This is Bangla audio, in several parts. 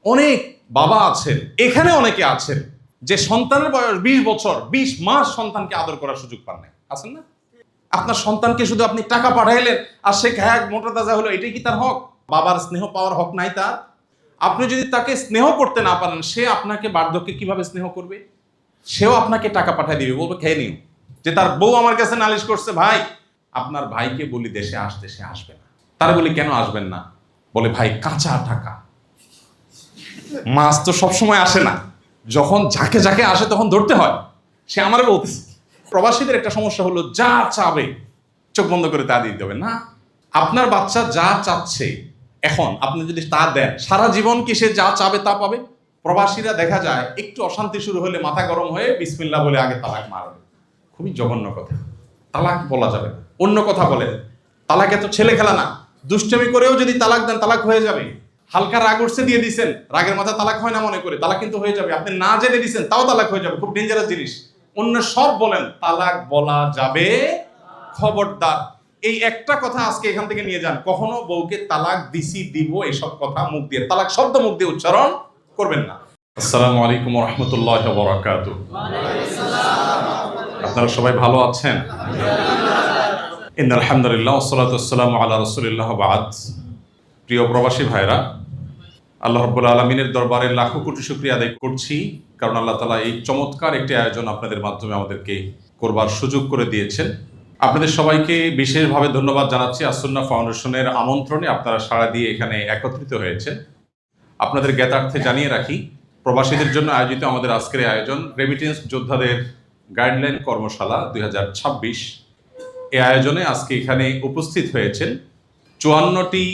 অনেক বাবা আছেন, এখানে অনেকে আছেন যে সন্তানের বয়স 20 বছর 20 মাস সন্তানকে আদর করার সুযোগ পান নাই। আছেন না? আপনার সন্তানকে শুধু আপনি টাকা পাঠাইলেন আর সে খায় মোটা তাজা হলো, এটাই কি তার হক? বাবার স্নেহ পাওয়ার হক নাই তার? আপনি যদি তাকে স্নেহ করতে না পারেন, সে আপনাকে বার্ধক্যে কিভাবে স্নেহ করবে? সেও আপনাকে টাকা পাঠিয়ে দিবে, বলবে খেয়ে নিও। যে তার বউ আমার কাছে নালিশ করছে, ভাই আপনার ভাইকে বলি দেশে আসতে, সে আসবে না। তার বলি কেন আসবেন না? বলে ভাই কাঁচা টাকা, মাছ তো সবসময় আসে না, যখন ঝাঁকে ঝাঁকে আসে তখন ধরতে হয়। সে আমার বলতেছে। প্রবাসীদের একটা সমস্যা হলো, যা চাবে চোখ বন্ধ করে তা দিতে হবে না। আপনার বাচ্চা যা চাচ্ছে এখন আপনি যদি তা দেন, সারা জীবন কি সে যা চাবে তা পাবে? প্রবাসীরা দেখা যায় একটু অশান্তি শুরু হলে মাথা গরম হয়ে বিসমিল্লাহ বলে আগে তালাক মারবে। খুবই জঘন্য কথা, তালাক বলা যাবে না। অন্য কথা বলেন, তালাক এত ছেলে খেলা না। দুষ্টামি করেও যদি তালাক দেন, তালাক হয়ে যাবে। হালকা রাগ উঠছে দিয়ে দিচ্ছেন, রাগের মাথা তালাক হয় না মনে করে, তালাক কিন্তু হয়ে যাবে। আপনি না জেনে দিচ্ছেন তাও তালাক হয়ে যাবে, খুব ডেঞ্জারাস জিনিস। অন্য সব বলেন, তালাক বলা যাবে, খবরদার। এই একটা কথা আজকে এখান থেকে নিয়ে যান, কখনো বউকে তালাক দিছি দিব এসব কথা মুখ দিয়ে, তালাক শব্দ মুখ দিয়ে উচ্চারণ করবেন না। আসসালামু আলাইকুম ওয়া রাহমাতুল্লাহি ওয়া বারাকাতুহু। আপনারা সবাই ভালো আছেন? ইন্নাল হামদুলিল্লাহ ওয়াসসালাতু ওয়াসসালামু আলা রাসূলিল্লাহ ওয়া বা'দ। প্রিয় প্রবাসী ভাইরা, আল্লাহ রাব্বুল আলামিনের দরবারে লাখো কোটি শুকরিয়া আদায় করছি, কারণ আল্লাহ তাআলা এই চমৎকার একটি আয়োজন আপনাদের মাধ্যমে আমাদেরকে করবার সুযোগ করে দিয়েছেন। আপনাদের সবাইকে বিশেষভাবে ধন্যবাদ জানাচ্ছি। আসুন্নাহ ফাউন্ডেশনের আমন্ত্রণে আপনারা সাড়া দিয়ে এখানে একত্রিত হয়েছেন। আপনাদের জ্ঞাতার্থে জানিয়ে রাখি, প্রবাসীদের জন্য আয়োজিত আমাদের আজকের আয়োজন রেমিটেন্স যোদ্ধাদের গাইডলাইন কর্মশালা 2026। এই আয়োজনে আজকে এখানে উপস্থিত হয়েছেন 54টি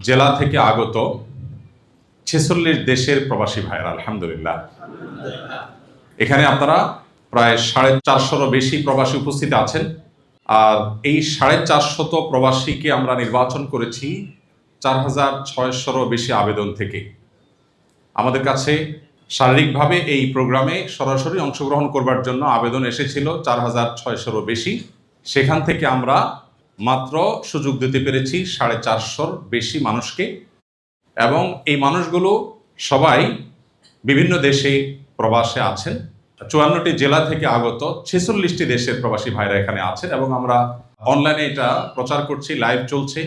জেলা থেকে আগত 46 দেশের প্রবাসী ভাইরা। আলহামদুলিল্লাহ। এখানে আপনারা প্রায় 450 বেশি প্রবাসী উপস্থিত আছেন। আর এই 450 প্রবাসীকে আমরা নির্বাচন করেছি 4600 বেশি আবেদন থেকে। আমাদের কাছে শারীরিকভাবে এই প্রোগ্রামে সরাসরি অংশগ্রহণ করবার জন্য আবেদন এসেছিল 4600 বেশি। সেখান থেকে আমরা মাত্র সুযোগ দিতে পেরেছি 450 বেশি মানুষকে, এবং এই মানুষগুলো সবাই বিভিন্ন দেশে প্রবাসে আছেন। 54টি জেলা থেকে আগত 46টি দেশের প্রবাসী ভাইরা এখানে আছেন, এবং আমরা অনলাইনে এটা প্রচার করছি, লাইভ চলছে।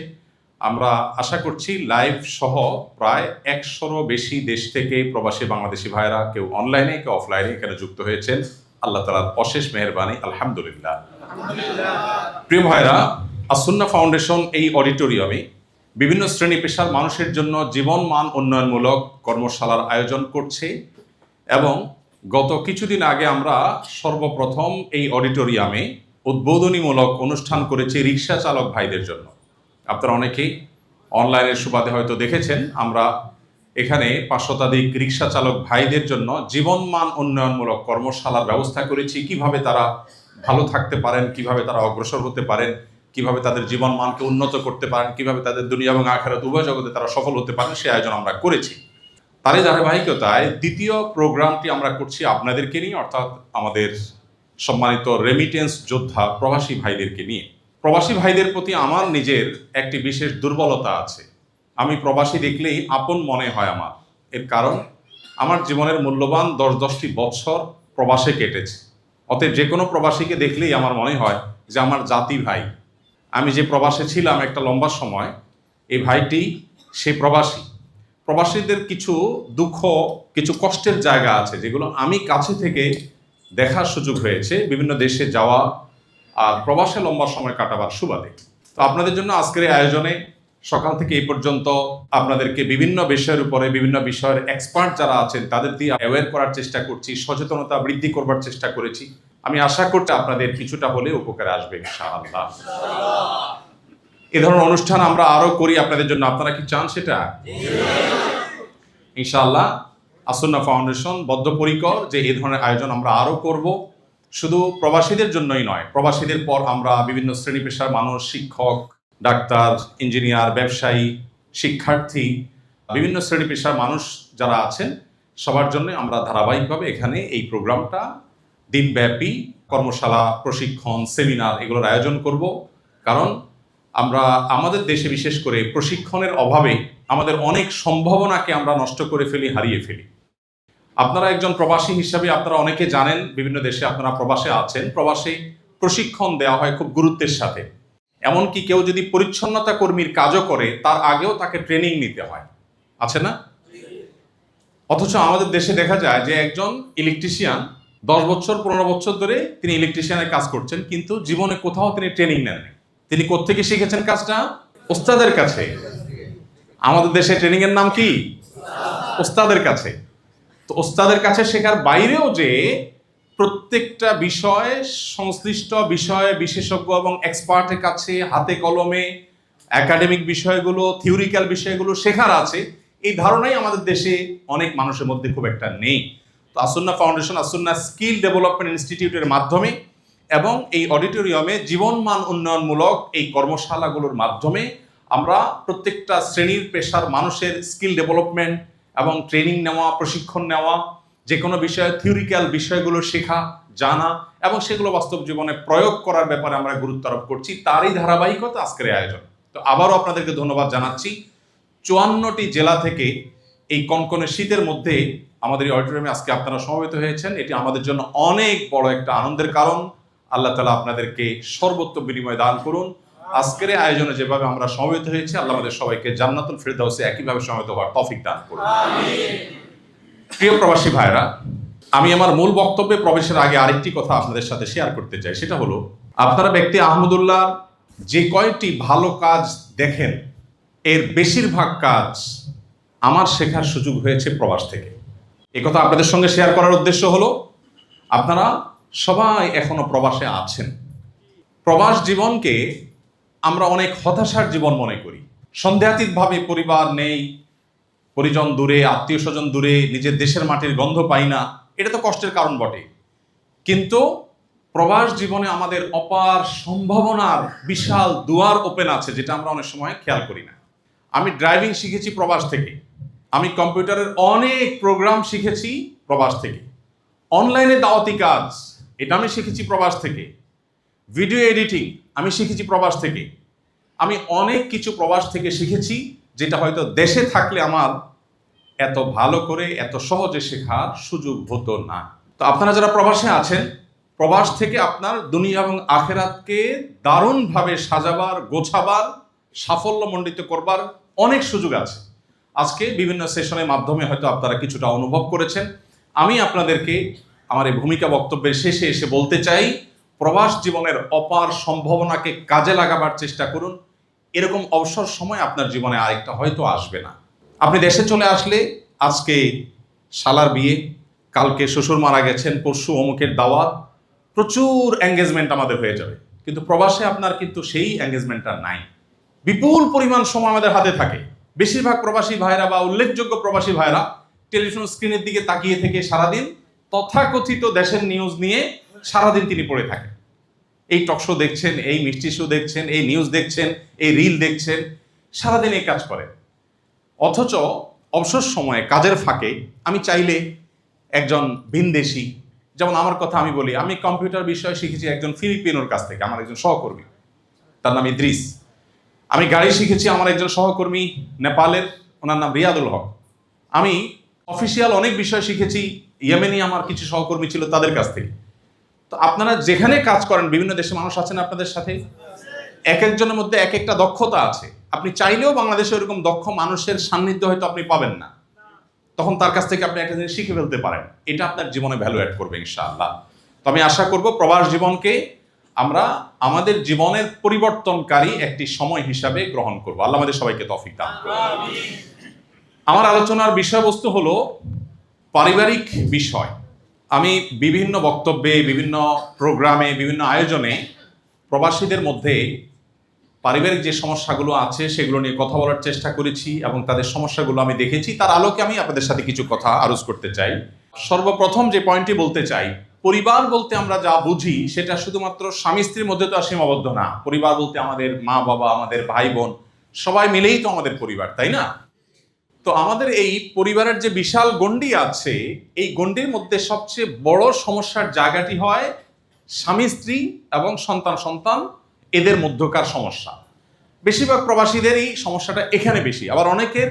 আমরা আশা করছি লাইভ সহ প্রায় 100 বেশি দেশ থেকে প্রবাসী বাংলাদেশি ভাইরা, কেউ অনলাইনে কেউ অফলাইনে এখানে যুক্ত হয়েছেন। আল্লাহ তাআলার অশেষ মেহেরবানি, আলহামদুলিল্লাহ। প্রিয় ভাইরা, আসুন্নাহ ফাউন্ডেশন এই অডিটোরিয়ামে বিভিন্ন শ্রেণী পেশার মানুষের জন্য জীবন মান উন্নয়নমূলক কর্মশালার আয়োজন করছে, এবং গত কিছুদিন আগে আমরা সর্বপ্রথম এই অডিটোরিয়ামে উদ্বোধনীমূলক অনুষ্ঠান করেছি রিক্সা চালক ভাইদের জন্য। আপনারা অনেকেই অনলাইনের সুবাদে হয়তো দেখেছেন, আমরা এখানে 500 শতাধিক রিক্সা চালক ভাইদের জন্য জীবন মান উন্নয়নমূলক কর্মশালার ব্যবস্থা করেছি। কিভাবে তারা ভালো থাকতে পারেন, কিভাবে তারা অগ্রসর হতে পারেন, কিভাবে তাদের জীবন মানকে উন্নত করতে পারেন, কিভাবে তাদের দুনিয়া এবং আখিরাত উভয় জগতে তারা সফল হতে পারেন, সেই আয়োজন আমরা করেছি। তারই ধারাবাহিকতায় দ্বিতীয় প্রোগ্রামটি আমরা করছি আপনাদেরকে নিয়ে, অর্থাৎ আমাদের সম্মানিত রেমিটেন্স যোদ্ধা প্রবাসী ভাইদেরকে নিয়ে। প্রবাসী ভাইদের প্রতি আমার নিজের একটি বিশেষ দুর্বলতা আছে। আমি প্রবাসী দেখলেই আপন মনে হয় আমার। এর কারণ, আমার জীবনের মূল্যবান 10-10টি বছর প্রবাসে কেটেছে। অতএব যে কোনো প্রবাসীকে দেখলেই আমার মনে হয় যে আমার জাতি ভাই। আমি যে প্রবাসে ছিলাম একটা লম্বা সময়, এই ভাইটি সে প্রবাসী। প্রবাসীদের কিছু দুঃখ, কিছু কষ্টের জায়গা আছে যেগুলো আমি কাছে থেকে দেখার সুযোগ হয়েছে বিভিন্ন দেশে যাওয়া আর প্রবাসে লম্বা সময় কাটাবার সুবাদে। তো আপনাদের জন্য আজকের এই আয়োজনে সকাল থেকে এই পর্যন্ত আপনাদেরকে বিভিন্ন বিষয়ের উপরে, বিভিন্ন বিষয়ের এক্সপার্ট যারা আছেন তাদের দিয়ে অ্যাওয়্যার করার চেষ্টা করছি, সচেতনতা বৃদ্ধি করবার চেষ্টা করেছি। আমি আশা করছি আপনাদের কিছুটা হলে উপকারে আসবে ইনশাআল্লাহ। এ ধরনের অনুষ্ঠান আমরা আরো করি আপনাদের জন্য। আপনারা কি চান সেটা? ইনশাআল্লাহ আসুন্নাহ ফাউন্ডেশন বদ্ধপরিকর যে এই ধরনের আয়োজন আমরা আরো করব। শুধু প্রবাসীদের জন্যই নয়, প্রবাসীদের পর আমরা বিভিন্ন শ্রেণী পেশার মানুষ, শিক্ষক, ডাক্তার, ইঞ্জিনিয়ার, ব্যবসায়ী, শিক্ষার্থী, বিভিন্ন শ্রেণী পেশার মানুষ যারা আছেন সবার জন্য আমরা ধারাবাহিকভাবে এখানে এই প্রোগ্রামটা দিনব্যাপী কর্মশালা, প্রশিক্ষণ, সেমিনার এগুলোর আয়োজন করব। কারণ আমরা আমাদের দেশে বিশেষ করে প্রশিক্ষণের অভাবে আমাদের অনেক সম্ভাবনাকে আমরা নষ্ট করে ফেলি, হারিয়ে ফেলি। আপনারা একজন প্রবাসী হিসাবে আপনারা অনেকে জানেন, বিভিন্ন দেশে আপনারা প্রবাসে আছেন, প্রবাসে প্রশিক্ষণ দেওয়া হয় খুব গুরুত্বের সাথে। এমনকি কেউ যদি পরিচ্ছন্নতা কর্মীর কাজও করে তার আগেও তাকে ট্রেনিং নিতে হয়, আছে না? অথচ আমাদের দেশে দেখা যায় যে একজন ইলেকট্রিশিয়ান 10 বছর 15 বছর ধরে তিনি ইলেকট্রিশিয়ানের কাজ করছেন, কিন্তু জীবনে কোথাও তিনি ট্রেনিং নেননি। তিনি কোত্থেকে শিখেছেন কাজটা? ওস্তাদের কাছে। আমাদের দেশে ট্রেনিং এর নাম কি? ওস্তাদের কাছে। তো ওস্তাদের কাছে শেখার বাইরেও যে প্রত্যেকটা বিষয়, সংশ্লিষ্ট বিষয়ে বিশেষজ্ঞ এবং এক্সপার্টের কাছে হাতে কলমে একাডেমিক বিষয়গুলো, থিওরিক্যাল বিষয়গুলো শেখার আছে, এই ধারণাই আমাদের দেশে অনেক মানুষের মধ্যে খুব একটা নেই। তো As-Sunnah foundation, As-Sunnah skill development ইনস্টিটিউটের মাধ্যমে এবং এই অডিটোরিয়ামে জীবনমান উন্নয়নমূলক এই কর্মশালাগুলোর মাধ্যমে আমরা প্রত্যেকটা শ্রেণীর পেশার মানুষের স্কিল ডেভেলপমেন্ট এবং ট্রেনিং নেওয়া, প্রশিক্ষণ নেওয়া, যে কোনো বিষয়ে থিওরিক্যাল বিষয়গুলো শেখা, জানা এবং সেগুলো বাস্তব জীবনে প্রয়োগ করার ব্যাপারে আমরা গুরুত্ব আরোপ করছি। তারই ধারাবাহিকতা আজকের আয়োজন। তো আবারও আপনাদেরকে ধন্যবাদ জানাচ্ছি। 54টি জেলা থেকে এই কনকনে শীতের মধ্যে আমাদের এই অডিটোরিয়ামে আজকে আপনারা সমবেত হয়েছেন, এটি আমাদের জন্য অনেক বড় একটা আনন্দের কারণ। আল্লাহ তাআলা আপনাদেরকে সর্বোত্তম বিনিময় দান করুন। আজকের এই আয়োজনে যেভাবে আমরা সমবেত হয়েছি, আল্লাহ আমাদের সবাইকে জান্নাতুল ফিরদাউসে একইভাবে সমবেত হওয়ার তৌফিক দান করুন। প্রিয় প্রবাসী ভাইরা, আমি আমার মূল বক্তব্যে প্রবেশের আগে আরেকটি কথা আপনাদের সাথে শেয়ার করতে চাই। সেটা হলো, আপনারা ব্যক্তি আহমদুল্লাহ যে কয়টি ভালো কাজ দেখেন, এর বেশিরভাগ কাজ আমার শেখার সুযোগ হয়েছে প্রবাস থেকে। এই কথা আপনাদের সঙ্গে শেয়ার করার উদ্দেশ্য হলো, আপনারা সবাই এখনো প্রবাসে আছেন। প্রবাস জীবনকে আমরা অনেক হতাশার জীবন মনে করি। সন্দেহাতীতভাবে পরিবার নেই, পরিজন দূরে, আত্মীয় স্বজন দূরে, নিজের দেশের মাটির গন্ধ পাই না, এটা তো কষ্টের কারণ বটে। কিন্তু প্রবাস জীবনে আমাদের অপার সম্ভাবনার বিশাল দুয়ার ওপেন আছে, যেটা আমরা অনেক সময় খেয়াল করি না। আমি ড্রাইভিং শিখেছি প্রবাস থেকে, আমি কম্পিউটারের অনেক প্রোগ্রাম শিখেছি প্রবাস থেকে, অনলাইনে দাওয়াতি কাজ এটা আমি শিখেছি প্রবাস থেকে, ভিডিও এডিটিং আমি শিখেছি প্রবাস থেকে। আমি অনেক কিছু প্রবাস থেকে শিখেছি, যেটা হয়তো দেশে থাকলে আমার এত ভালো করে এত সহজে শেখার সুযোগ হতো না। তো আপনারা যারা প্রবাসে আছেন, প্রবাস থেকে আপনার দুনিয়া এবং আখেরাতকে দারুণভাবে সাজাবার, গোছাবার, সাফল্যমণ্ডিত করবার অনেক সুযোগ আছে। আজকে বিভিন্ন সেশনের মাধ্যমে হয়তো আপনারা কিছুটা অনুভব করেছেন। আমি আপনাদেরকে আমার এই ভূমিকা বক্তব্যের শেষে এসে বলতে চাই, প্রবাস জীবনের অপার সম্ভাবনাকে কাজে লাগাবার চেষ্টা করুন। এরকম অবসর সময় আপনার জীবনে আরেকটা হয়তো আসবে না। আপনি দেশে চলে আসলে আজকে শালার বিয়ে, কালকে শ্বশুর মারা গেছেন, পরশু অমুকের দাওয়াত, প্রচুর এঙ্গেজমেন্ট আমাদের হয়ে যাবে। কিন্তু প্রবাসে আপনার কিন্তু সেই এঙ্গেজমেন্টটা নাই। বিপুল পরিমাণ সময় আমাদের হাতে থাকে। বেশিরভাগ প্রবাসী ভাইরা বা উল্লেখযোগ্য প্রবাসী ভাইরা টেলিভিশন স্ক্রিনের দিকে তাকিয়ে থেকে সারাদিন তথাকথিত দেশের নিউজ নিয়ে সারাদিন তিনি পড়ে থাকেন। এই টকশো দেখছেন, এই মিষ্টি শো দেখছেন, এই নিউজ দেখছেন, এই রিল দেখছেন, সারাদিন এই কাজ করেন। অথচ অবসর সময়ে কাজের ফাঁকে আমি চাইলে একজন ভিনদেশি, যেমন আমার কথা আমি বলি, আমি কম্পিউটার বিষয় শিখেছি একজন ফিলিপিনোর কাছ থেকে, আমার একজন সহকর্মী, তার নাম ইদ্রিস। আমি গাড়ি শিখেছি আমার একজন সহকর্মী নেপালের, ওনার নাম রিয়াদুল হক। আমি অফিসিয়াল অনেক বিষয় শিখেছি ইয়েমেনি আমার কিছু সহকর্মী ছিল, তাদের কাছ থেকে। তো আপনারা যেখানে কাজ করেন, বিভিন্ন দেশে মানুষ আছেন আপনাদের সাথে, এক একজনের মধ্যে এক একটা দক্ষতা আছে। আপনি চাইলেও বাংলাদেশে এরকম দক্ষ মানুষের সান্নিধ্য হয়তো আপনি পাবেন না, তখন তার কাছ থেকে আপনি একটা জিনিস শিখে ফেলতে পারেন, এটা আপনার জীবনে ভ্যালু অ্যাড করবে ইনশাআল্লাহ। তো আমি আশা করব প্রবাস জীবনকে আমরা আমাদের জীবনের পরিবর্তনকারী একটি সময় হিসাবে গ্রহণ করব। আল্লাহ আমাদের সবাইকে তৌফিক দান করুন। আমার আলোচনার বিষয়বস্তু হলো পারিবারিক বিষয়। আমি বিভিন্ন বক্তব্যে, বিভিন্ন প্রোগ্রামে, বিভিন্ন আয়োজনে প্রবাসীদের মধ্যে পারিবারিক যে সমস্যাগুলো আছে সেগুলো নিয়ে কথা বলার চেষ্টা করেছি এবং তাদের সমস্যাগুলো আমি দেখেছি। তার আলোকে আমি আপনাদের সাথে কিছু কথা আরোজ করতে চাই। সর্বপ্রথম যে পয়েন্টটি বলতে চাই, পরিবার বলতে আমরা যা বুঝি সেটা শুধুমাত্র স্বামী স্ত্রীর মধ্যে তো আর সীমাবদ্ধ না। পরিবার বলতে আমাদের মা বাবা, আমাদের ভাই বোন, সবাই মিলেই তো আমাদের পরিবার, তাই না? তো আমাদের এই পরিবারের যে বিশাল গণ্ডি আছে, এই গণ্ডির মধ্যে সবচেয়ে বড় সমস্যার জায়গাটি হয় স্বামী স্ত্রী এবং সন্তান এদের মধ্যকার সমস্যা। বেশিরভাগ প্রবাসীদেরই সমস্যাটা এখানে বেশি। আবার অনেকের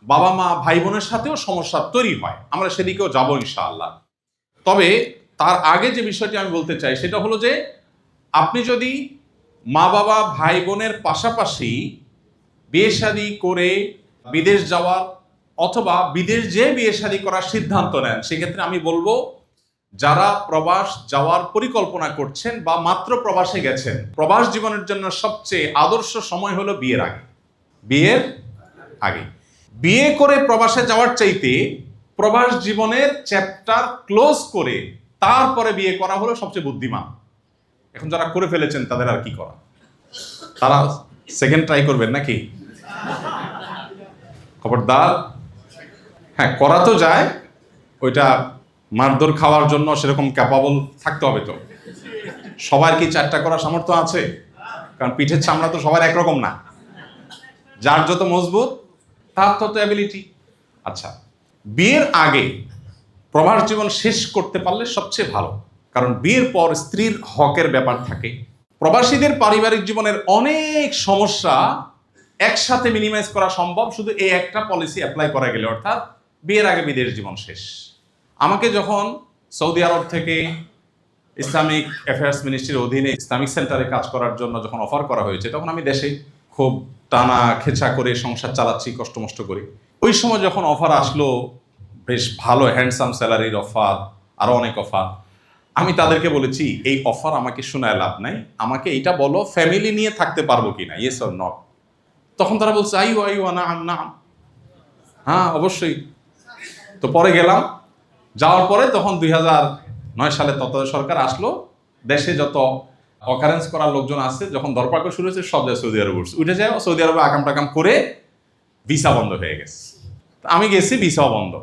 বাবা মা ভাই বোনের সাথেও সমস্যা তৈরি হয়, আমরা সেদিকেও যাবো ইনশাআল্লাহ। তবে তার আগে যে বিষয়টি আমি বলতে চাই সেটা হলো যে আপনি যদি মা বাবা ভাই বোনের পাশাপাশি বিয়ে শাদী করে বিদেশ যাওয়ার অথবা বিদেশ যেয়ে বিয়ে শাদী করার সিদ্ধান্ত নেন, সেক্ষেত্রে আমি বলবো যারা প্রবাস যাওয়ার পরিকল্পনা করছেন বা মাত্র প্রবাসে গেছেন, প্রবাস জীবনের জন্য সবচেয়ে আদর্শ সময় হলো বিয়ের আগে। বিয়ের আগে বিয়ে করে প্রবাসে যাওয়ার চাইতে প্রবাস জীবনের চ্যাপ্টার ক্লোজ করে তারপরে বিয়ে করা হলো সবচেয়ে বুদ্ধিমান। এখন যারা করে ফেলেছেন তাদের আর কি করা, তারা সেকেন্ড ট্রাই করবেন নাকি? খবরদার। হ্যাঁ, করা তো যায়, ওইটা মারধর খাওয়ার জন্য সেরকম ক্যাপাবল থাকতে হবে। তো সবার কি 4টা করার সামর্থ্য আছে? কারণ পিঠের চামড়া তো সবার একরকম না, যার যত মজবুত তার তত অ্যাবিলিটি। আচ্ছা, বিয়ের আগে প্রবাস জীবন শেষ করতে পারলে সবচেয়ে ভালো, কারণ বিয়ের পর স্ত্রীর হকের ব্যাপার থাকে। প্রবাসীদের পারিবারিক জীবনের অনেক সমস্যা একসাথে মিনিমাইজ করা সম্ভব শুধু এই একটা পলিসি অ্যাপ্লাই করা গেলে, অর্থাৎ বিয়ের আগে বিদেশ জীবন শেষ। আমাকে যখন সৌদি আরব থেকে ইসলামিক অ্যাফেয়ার্স মিনিস্ট্রির অধীনে ইসলামিক সেন্টারে কাজ করার জন্য যখন অফার করা হয়েছে, তখন আমি দেশে খুব টানা খেচা করে সংসার চালাচ্ছি, কষ্টমষ্ট করে। ওই সময় যখন অফার আসলো, বেশ ভালো হ্যান্ডসাম স্যালারির অফার, আরও অনেক অফার, আমি তাদেরকে বলেছি এই অফার আমাকে শোনায় লাভ নাই, আমাকে এইটা বলো ফ্যামিলি নিয়ে থাকতে পারবো কিনা, ইয়েস অর নট। তখন তারা বলছে আইও না, হ্যাঁ অবশ্যই। তো পরে গেলাম, যাওয়ার পরে তখন 2009 সালে তত্ত্বাবধায়ক সরকার আসলো, দেশে যত অকারেন্স করার লোকজন আছে যখন দরপাক শুরু হয়েছে সব যায় সৌদি আরব উঠে যায়, সৌদি আরবে আকাম টাকাম করে ভিসা বন্ধ হয়ে গেছে। আমি গেছি, ভিসাও বন্ধ।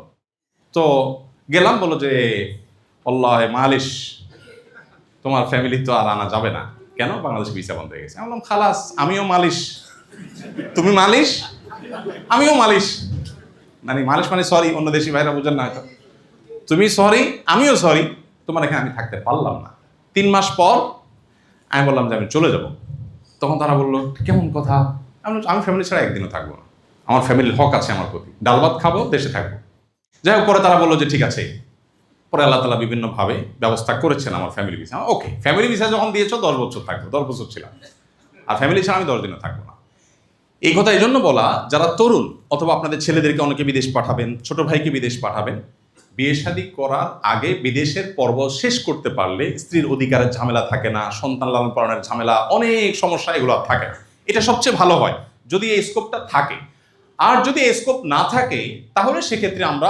তো গেলাম, বলো যে আল্লাহ মালিশ, তোমার ফ্যামিলি তো আর আনা যাবে না। কেন? বাংলাদেশ ভিসা বন্ধ হয়ে গেছে। আমি বললাম খালাস, আমিও মালিশ, তুমি মালিশ আমিও মালিশ। মানে মালিশ মানে সরি, অন্য দেশি ভাইরা বুঝেন না হয়তো। তুমি সরি আমিও সরি, তোমার এখানে আমি থাকতে পারলাম না। 3 মাস পর আমি বললাম যে আমি চলে যাব। তখন তারা বললো কেমন কথা? আমি ফ্যামিলি ছাড়া একদিনও থাকবো না, আমার ফ্যামিলির হক আছে আমার প্রতি, ডাল ভাত খাবো, দেশে থাকবো। যাই হোক, পরে তারা বললো যে ঠিক আছে। পরে আল্লাহ তাআলা বিভিন্নভাবে ব্যবস্থা করেছেন আমার ফ্যামিলি ভিসা। ওকে, ফ্যামিলি ভিসা যখন দিয়েছো 10 বছর থাকবো, 10 বছর ছিলাম, আর ফ্যামিলি ছাড়া আমি 10 দিনও থাকবো না। এই কথা এই জন্য বলা, যারা তরুণ অথবা আপনাদের ছেলেদেরকে অনেকে বিদেশ পাঠাবেন, ছোট ভাইকে বিদেশ পাঠাবেন, বিয়ে শাদী করার আগে বিদেশের পর্ব শেষ করতে পারলে স্ত্রীর অধিকারের ঝামেলা থাকে না, সন্তান লালন পালনের ঝামেলা, অনেক সমস্যা এগুলো থাকে না। এটা সবচেয়ে ভালো হয় যদি এই স্কোপটা থাকে। আর যদি এই স্কোপ না থাকে, তাহলে সেক্ষেত্রে আমরা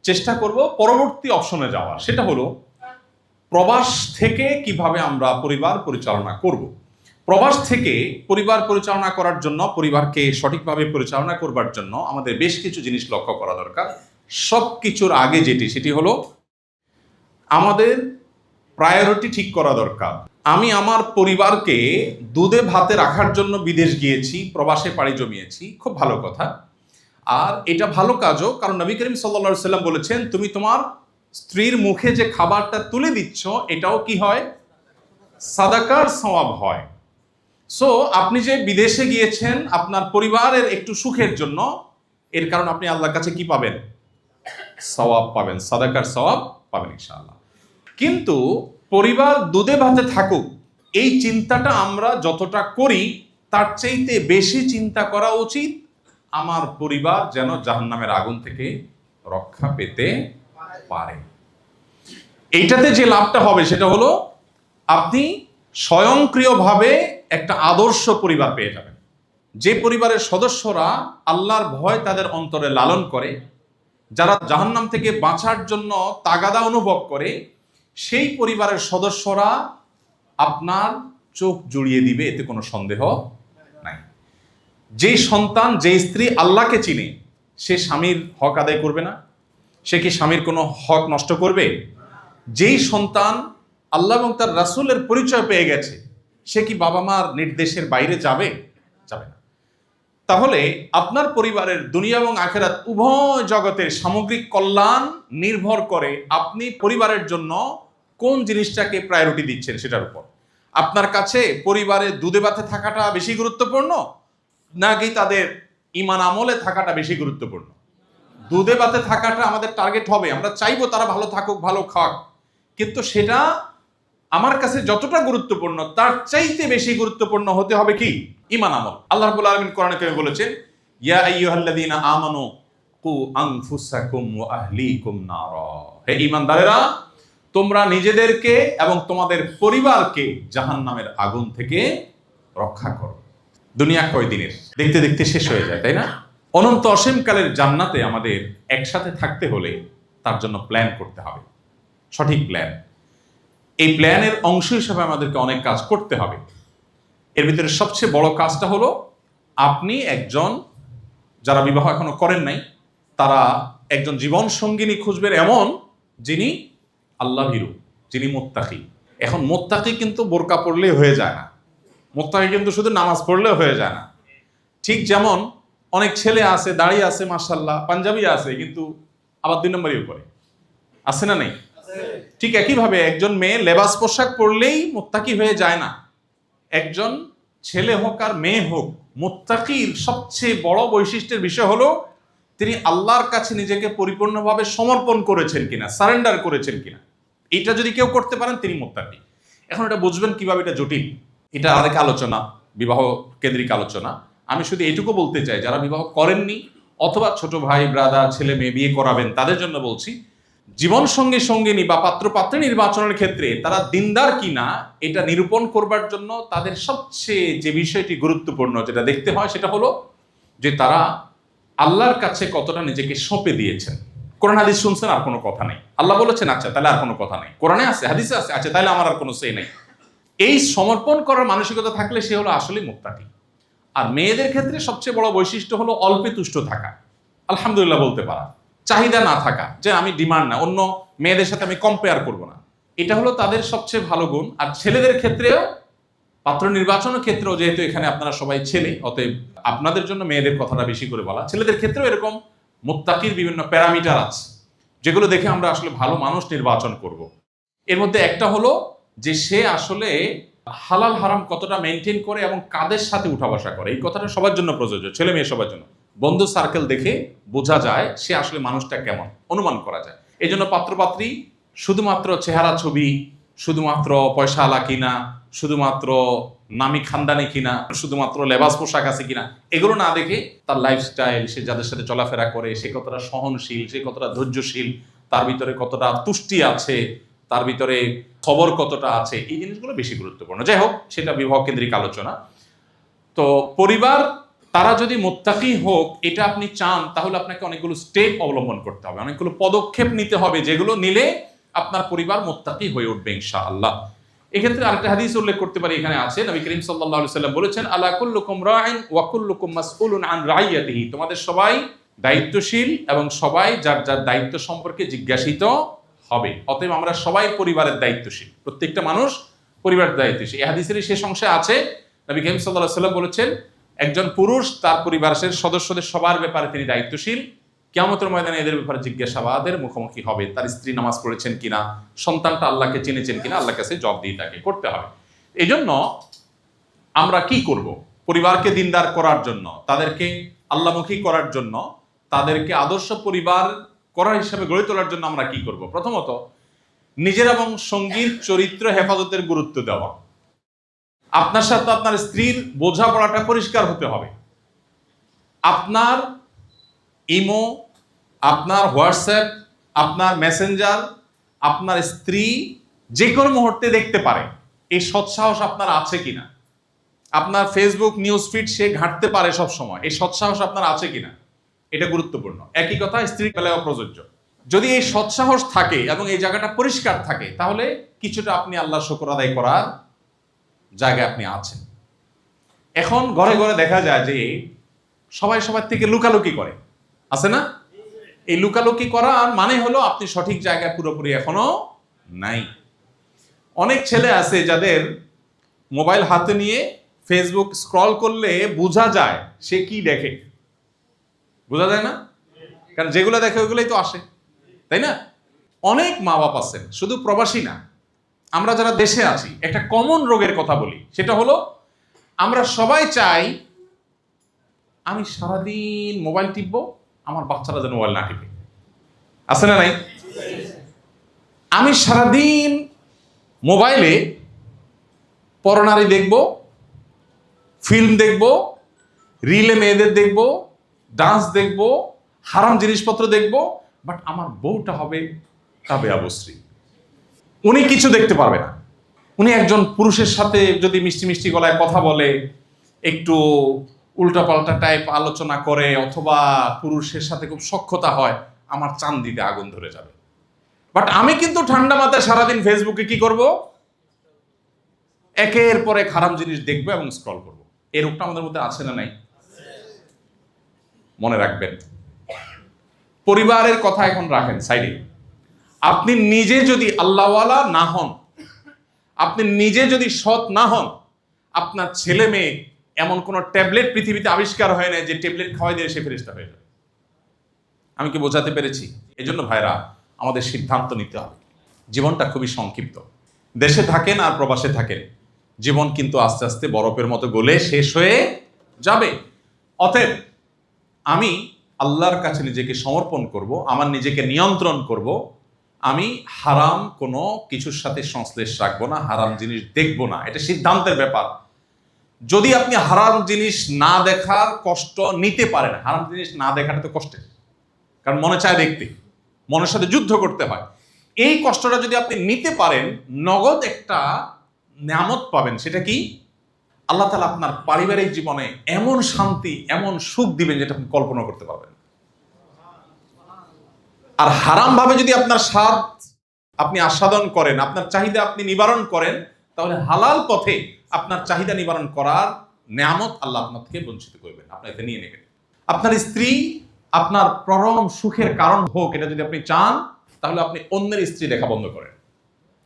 চেষ্টা করব পরবর্তী অপশনে যাওয়ার। সেটা হলো প্রবাস থেকে কিভাবে আমরা পরিবার পরিচালনা করব। প্রবাস থেকে পরিবার পরিচালনা করার জন্য, পরিবারকে সঠিকভাবে পরিচালনা করবার জন্য আমাদের বেশ কিছু জিনিস লক্ষ্য করা দরকার। সব কিছুর আগে সেটি হলো আমাদের প্রায়োরিটি ঠিক করা দরকার। আমি আমার পরিবারকে দুধে ভাতে রাখার জন্য বিদেশ গিয়েছি, প্রবাসে পাড়ি জমিয়েছি, খুব ভালো কথা। আর এটা ভালো কাজও, কারণ নবী করিম সাল্লাল্লাহু আলাইহি ওয়াসাল্লাম বলেছেন তুমি তোমার স্ত্রীর মুখে যে খাবারটা তুলে দিচ্ছ এটাও কি হয়? সাদাকার সওয়াব হয়। সো আপনি যে বিদেশে গিয়েছেন আপনার পরিবারের একটু সুখের জন্য, এর কারণ আপনি আল্লাহর কাছে কি পাবেন? সওয়াব পাবেন, সাদাকার সওয়াব পাবেন ইনশাআল্লাহ। কিন্তু পরিবার দুধে ভাতে থাকুক, এই চিন্তাটা আমরা যতটা করি তার চাইতে বেশি চিন্তা করা উচিত আমার পরিবার যেন জাহান্নামের আগুন থেকে রক্ষা পেতে পারে। এইটাতে যে লাভটা হবে সেটা হলো আপনি স্বয়ংক্রিয়ভাবে একটা আদর্শ পরিবার পেয়ে যাবেন। যে পরিবারের সদস্যরা আল্লাহর ভয় তাদের অন্তরে লালন করে, যারা জাহান্নাম থেকে বাঁচার জন্য তাগাদা অনুভব করে, সেই পরিবারের সদস্যরা আপনার চোখ জুড়িয়ে দিবে, এতে কোনো সন্দেহ নাই। যেই সন্তান, যেই স্ত্রী আল্লাহকে চিনে, সে স্বামীর হক আদায় করবে না? সে কি স্বামীর কোনো হক নষ্ট করবে? যেই সন্তান আল্লাহ এবং তার রাসূলের পরিচয় পেয়ে গেছে, সে কি বাবা মার নির্দেশের বাইরে যাবে? যাবে না। তাহলে আপনার পরিবারের দুনিয়া এবং আখিরাত উভয় জগতের সামগ্রিক কল্যাণ নির্ভর করে আপনি পরিবারের জন্য কোন জিনিসটাকে প্রায়োরিটি দিচ্ছেন সেটার উপর। আপনার কাছে পরিবারের দুধে ভাতে থাকাটা বেশি গুরুত্বপূর্ণ, নাকি তাদের ঈমান আমলে থাকাটা বেশি গুরুত্বপূর্ণ? দুধে ভাতে থাকাটা আমাদের টার্গেট হবে, আমরা চাইবো তারা ভালো থাকুক, ভালো খাক, কিন্তু সেটা আমার কাছে যতটা গুরুত্বপূর্ণ তার চাইতে বেশি গুরুত্বপূর্ণ হতে হবে কি? ঈমান আমল। আল্লাহ রাব্বুল আলামিন কোরআনে কারিমে বলেছেন, ইয়া আইয়ুহাল্লাযীনা আমানু কু আনফুসাকুম ওয়া আহলিকুম নারা, হে ঈমানদারেরা, তোমরা নিজেদেরকে এবং তোমাদের পরিবারকে জাহান্নামের আগুন থেকে রক্ষা করো। দুনিয়া কয়দিনের? দেখতে দেখতে শেষ হয়ে যায়, তাই না? অনন্ত অসীমকালের জান্নাতে আমাদের একসাথে থাকতে হলে তার জন্য প্ল্যান করতে হবে, সঠিক প্ল্যান। এই প্ল্যানের অংশ হিসেবে আমাদেরকে অনেক কাজ করতে হবে। এর ভিতরে সবচেয়ে বড় কাজটা হলো, আপনি একজন, যারা বিবাহ এখনো করেন নাই, তারা একজন জীবন সঙ্গিনী খুঁজবেন এমন যিনি আল্লাহ ভীরু, যিনি মুত্তাকি। এখন মুত্তাকি কিন্তু বোরকা পড়লে হয়ে যায় না, মুত্তাকি কিন্তু শুধু নামাজ পড়লে হয়ে যায় না। ঠিক যেমন অনেক ছেলে আছে, দাঁড়িয়ে আছে, মাশাআল্লাহ, পাঞ্জাবি আছে, কিন্তু আবার 2 নম্বরিও করে, আছে না নেই? ঠিক একইভাবে একজন মেয়ে লেবাস পোশাক পরলেই মুত্তাকি হয়ে যায় না। একজন ছেলে হোক আর মেয়ে হোক, মুত্তাকির সবচেয়ে বড় বৈশিষ্ট্যের বিষয় হলো তিনি আল্লাহর কাছে নিজেকে পরিপূর্ণভাবে সমর্পণ করেছেন কিনা, সারেন্ডার করেছেন কিনা। এটা যদি কেউ করতে পারেন তিনি মুত্তাকি। এখন এটা বুঝবেন কিভাবে? এটা জটিল, এটা আরেক আলোচনা, বিবাহ কেন্দ্রিক আলোচনা। আমি শুধু এইটুকু বলতে চাই, যারা বিবাহ করেননি অথবা ছোট ভাই ব্রাদার ছেলে মেয়ে বিয়ে করাবেন তাদের জন্য বলছি, জীবন সঙ্গী সঙ্গিনী বা পাত্র পাত্রী নির্বাচনের ক্ষেত্রে তারা দিনদার কিনা এটা নিরূপণ করবার জন্য তাদের সবচেয়ে যে বিষয়টি গুরুত্বপূর্ণ যেটা দেখতে হয় সেটা হলো যে তারা আল্লাহর কাছে কতটা নিজেকে সঁপে দিয়েছেন। কোরআন হাদিস শুনছেন, আর কোনো কথা নেই, আল্লাহ বলেছেন, আচ্ছা তাহলে আর কোনো কথা নেই, কোরআনে আছে, হাদিসে আছে, আচ্ছা তাহলে আমার আর কোনো সে নেই। এই সমর্পণ করার মানসিকতা থাকলে সে হলো আসলে মুত্তাকি। আর মেয়েদের ক্ষেত্রে সবচেয়ে বড় বৈশিষ্ট্য হলো অল্পে তুষ্ট থাকা, আলহামদুলিল্লাহ বলতে পারা, চাহিদা না থাকা, যে আমি ডিমান্ড না, অন্য মেয়েদের সাথে আমি কম্পেয়ার করব না, এটা হলো তাদের সবচেয়ে ভালো গুণ। আর ছেলেদের ক্ষেত্রেও, পাত্র নির্বাচনের ক্ষেত্রেও, যেহেতু এখানে আপনারা সবাই ছেলে, অতএব আপনাদের জন্য মেয়েদের কথাটা বেশি করে বলা, ছেলেদের ক্ষেত্রেও এরকম মুত্তাকির বিভিন্ন প্যারামিটার আছে যেগুলো দেখে আমরা আসলে ভালো মানুষ নির্বাচন করব। এর মধ্যে একটা হলো যে সে আসলে হালাল হারাম কতটা মেনটেন করে এবং কাদের সাথে উঠা বসা করে। এই কথাটা সবার জন্য প্রযোজ্য, ছেলে মেয়ে সবার জন্য। বন্ধু সার্কেল দেখে বোঝা যায় সে আসলে মানুষটা কেমন, অনুমান করা যায়। এই জন্য পাত্রপাত্রী শুধুমাত্র চেহারা ছবি, শুধুমাত্র পয়সা আলা কিনা, শুধুমাত্র নামি খানদানি কিনা, শুধুমাত্র লেবাস পোশাক আছে কিনা, এগুলো না দেখে তার লাইফস্টাইল, সে যাদের সাথে চলাফেরা করে সে কতটা সহনশীল, সে কতটা ধৈর্যশীল, তার ভিতরে কতটা তুষ্টি আছে, তার ভিতরে খবর কতটা আছে, এই জিনিসগুলো বেশি গুরুত্বপূর্ণ। যাই হোক, সেটা বিবাহ কেন্দ্রিক আলোচনা। তো পরিবার তারা যদি মুত্তাকি হোক এটা আপনি চান, তাহলে আপনাকে অনেকগুলো স্টেপ অবলম্বন করতে হবে, অনেকগুলো পদক্ষেপ নিতে হবে, যেগুলো নিলে আপনার পরিবার মুত্তাকি হয়ে উঠবে ইনশাআল্লাহ। এক্ষেত্রে আরেকটা হাদিস উল্লেখ করতে পারি, এখানে আছে, নবী করিম সাল্লাল্লাহু আলাইহি সাল্লাম বলেছেন, আলা কুল্লুকুম রাইন ওয়া কুল্লুকুম মাসউলুন আন রাইয়াতিহি, তোমাদের সবাই দায়িত্বশীল এবং সবাই যার যার দায়িত্ব সম্পর্কে জিজ্ঞাসিত হবে। অতএব আমরা সবাই পরিবারের দায়িত্বশীল, প্রত্যেকটা মানুষ পরিবারের দায়িত্বশীল। এই হাদিসের শেষ অংশে আছে, নবী করিম সাল্লাল্লাহু আলাইহি সাল্লাম বলেছেন, একজন পুরুষ তার পরিবারের সদস্যদের সবার ব্যাপারে তিনি দায়িত্বশীল। কিয়ামতের ময়দানে এদের ব্যাপারে জিজ্ঞাসাবাদের মুখোমুখি হবে। তার স্ত্রী নামাজ পড়েছেন কিনা, সন্তানটা আল্লাহকে চিনেছেন কিনা, আল্লাহর কাছে জবাবদিহি তাকে করতে হবে। এই জন্য আমরা কি করব? পরিবারকে দিনদার করার জন্য, তাদেরকে আল্লাহমুখী করার জন্য, তাদেরকে আদর্শ পরিবার করার হিসাবে গড়ে তোলার জন্য আমরা কি করব? প্রথমত, নিজের এবং সঙ্গীর চরিত্র হেফাজতের গুরুত্ব দেওয়া। আপনার সাথে আপনার স্ত্রীর বোঝাপড়াটা পরিষ্কার হতে হবে। আপনার ইমো, আপনার হোয়াটসঅ্যাপ, আপনার মেসেঞ্জার আপনার স্ত্রী যে কোনো মুহূর্তে দেখতে পারে, এই সৎসাহস আপনার আছে কিনা। আপনার ফেসবুক নিউজ ফিড সে ঘাঁটতে পারে সব সময়, এই সৎসাহস আপনার আছে কিনা, এটা গুরুত্বপূর্ণ। একই কথা স্ত্রীর বেলায়ও প্রযোজ্য। যদি এই সৎসাহস থাকে এবং এই জায়গাটা পরিষ্কার থাকে, তাহলে কিছুটা আপনি আল্লাহর শুকর আদায় করার জায়গায় আপনি আছেন। এখন ঘরে ঘরে দেখা যায় যে সবাই সবার থেকে লুকালুকি করে, আছে না? এই লুকালুকি করার মানে হলো আপনি সঠিক জায়গায় পুরোপুরি এখনো নাই। অনেক ছেলে আছে যাদের মোবাইল হাতে নিয়ে ফেসবুক স্ক্রল করলে বোঝা যায় সে কি দেখে, বোঝা যায় না? কারণ যেগুলো দেখে ওইগুলোই তো আসে, তাই না? অনেক মা বাপ আছেন, শুধু প্রবাসী না, আমরা যারা দেশে আছি, একটা কমন রোগের কথা বলি, সেটা হলো আমরা সবাই চাই আমি সারাদিন মোবাইল টিপবো, আমার বাচ্চারা যেন মোবাইল না টিপে। আছে না নাই? আমি সারাদিন মোবাইলে পরনারী দেখব, ফিল্ম দেখব, রিলে মেয়েদের দেখব, ডান্স দেখব, হারাম জিনিসপত্র দেখব, বাট আমার বউটা হবে কাবে আবশ্রী। উনি কিছু দেখতে পারবে না। উনি একজন পুরুষের সাথে যদি মিষ্টি মিষ্টি গলায় কথা বলে, একটু উল্টাপাল্টা টাইপ আলোচনা করে, অথবা পুরুষের সাথে খুব সখ্যতা হয়, আমার চান্দিতে আগুন ধরে যাবে। বাট আমি কিন্তু ঠান্ডা মাথায় সারাদিন ফেসবুকে কি করব? একের পর এক হারাম জিনিস দেখবো এবং স্ক্রল করব। এই রূপটা আমাদের মধ্যে আছে না নাই? মনে রাখবেন, পরিবারের কথা এখন রাখেন সাইডে। আপনি নিজে যদি আল্লাহওয়ালা না হন, আপনি নিজে যদি সৎ না হন, আপনার ছেলে মেয়ে এমন কোন ট্যাবলেট পৃথিবীতে আবিষ্কার হয় না যে ট্যাবলেট খাওয়াই দিয়ে সে ফেরেশতা হয়ে যাবে। আমি কি বোঝাতে পেরেছি? এই জন্য ভাইরা, আমাদের সিদ্ধান্ত নিতে হবে। জীবনটা খুবই সংক্ষিপ্ত। দেশে থাকেন আর প্রবাসে থাকেন, জীবন কিন্তু আস্তে আস্তে বরফের মতো গলে শেষ হয়ে যাবে। অতএব আমি আল্লাহর কাছে নিজেকে সমর্পণ করব, আমার নিজেকে নিয়ন্ত্রণ করব। আমি হারাম কোনো কিছুর সাথে সংশ্লেষ রাখবো না, হারাম জিনিস দেখবো না। এটা সিদ্ধান্তের ব্যাপার। যদি আপনি হারাম জিনিস না দেখার কষ্ট নিতে পারেন, হারাম জিনিস না দেখাটা তো কষ্টের, কারণ মনে চায় দেখতে, মনের সাথে যুদ্ধ করতে হয়। এই কষ্টটা যদি আপনি নিতে পারেন, নগদ একটা নিয়ামত পাবেন। সেটা কি? আল্লাহ তাআলা আপনার পারিবারিক জীবনে এমন শান্তি, এমন সুখ দিবেন যেটা আপনি কল্পনা করতে পারবেন। আর হারাম ভাবে যদি আপনার স্বাদ আপনি আস্বাদন করেন, আপনার চাহিদা আপনি নিবারণ করেন, তাহলে হালাল পথে আপনার চাহিদা নিবারণ করার নিয়ামত আল্লাহ আপনার থেকে বঞ্চিত করবেন, আপনার এতে নিয়ে নেবেন। আপনার স্ত্রী আপনার পরম সুখের কারণ হোক, এটা যদি আপনি চান, তাহলে আপনি অন্যের স্ত্রী দেখা বন্ধ করেন,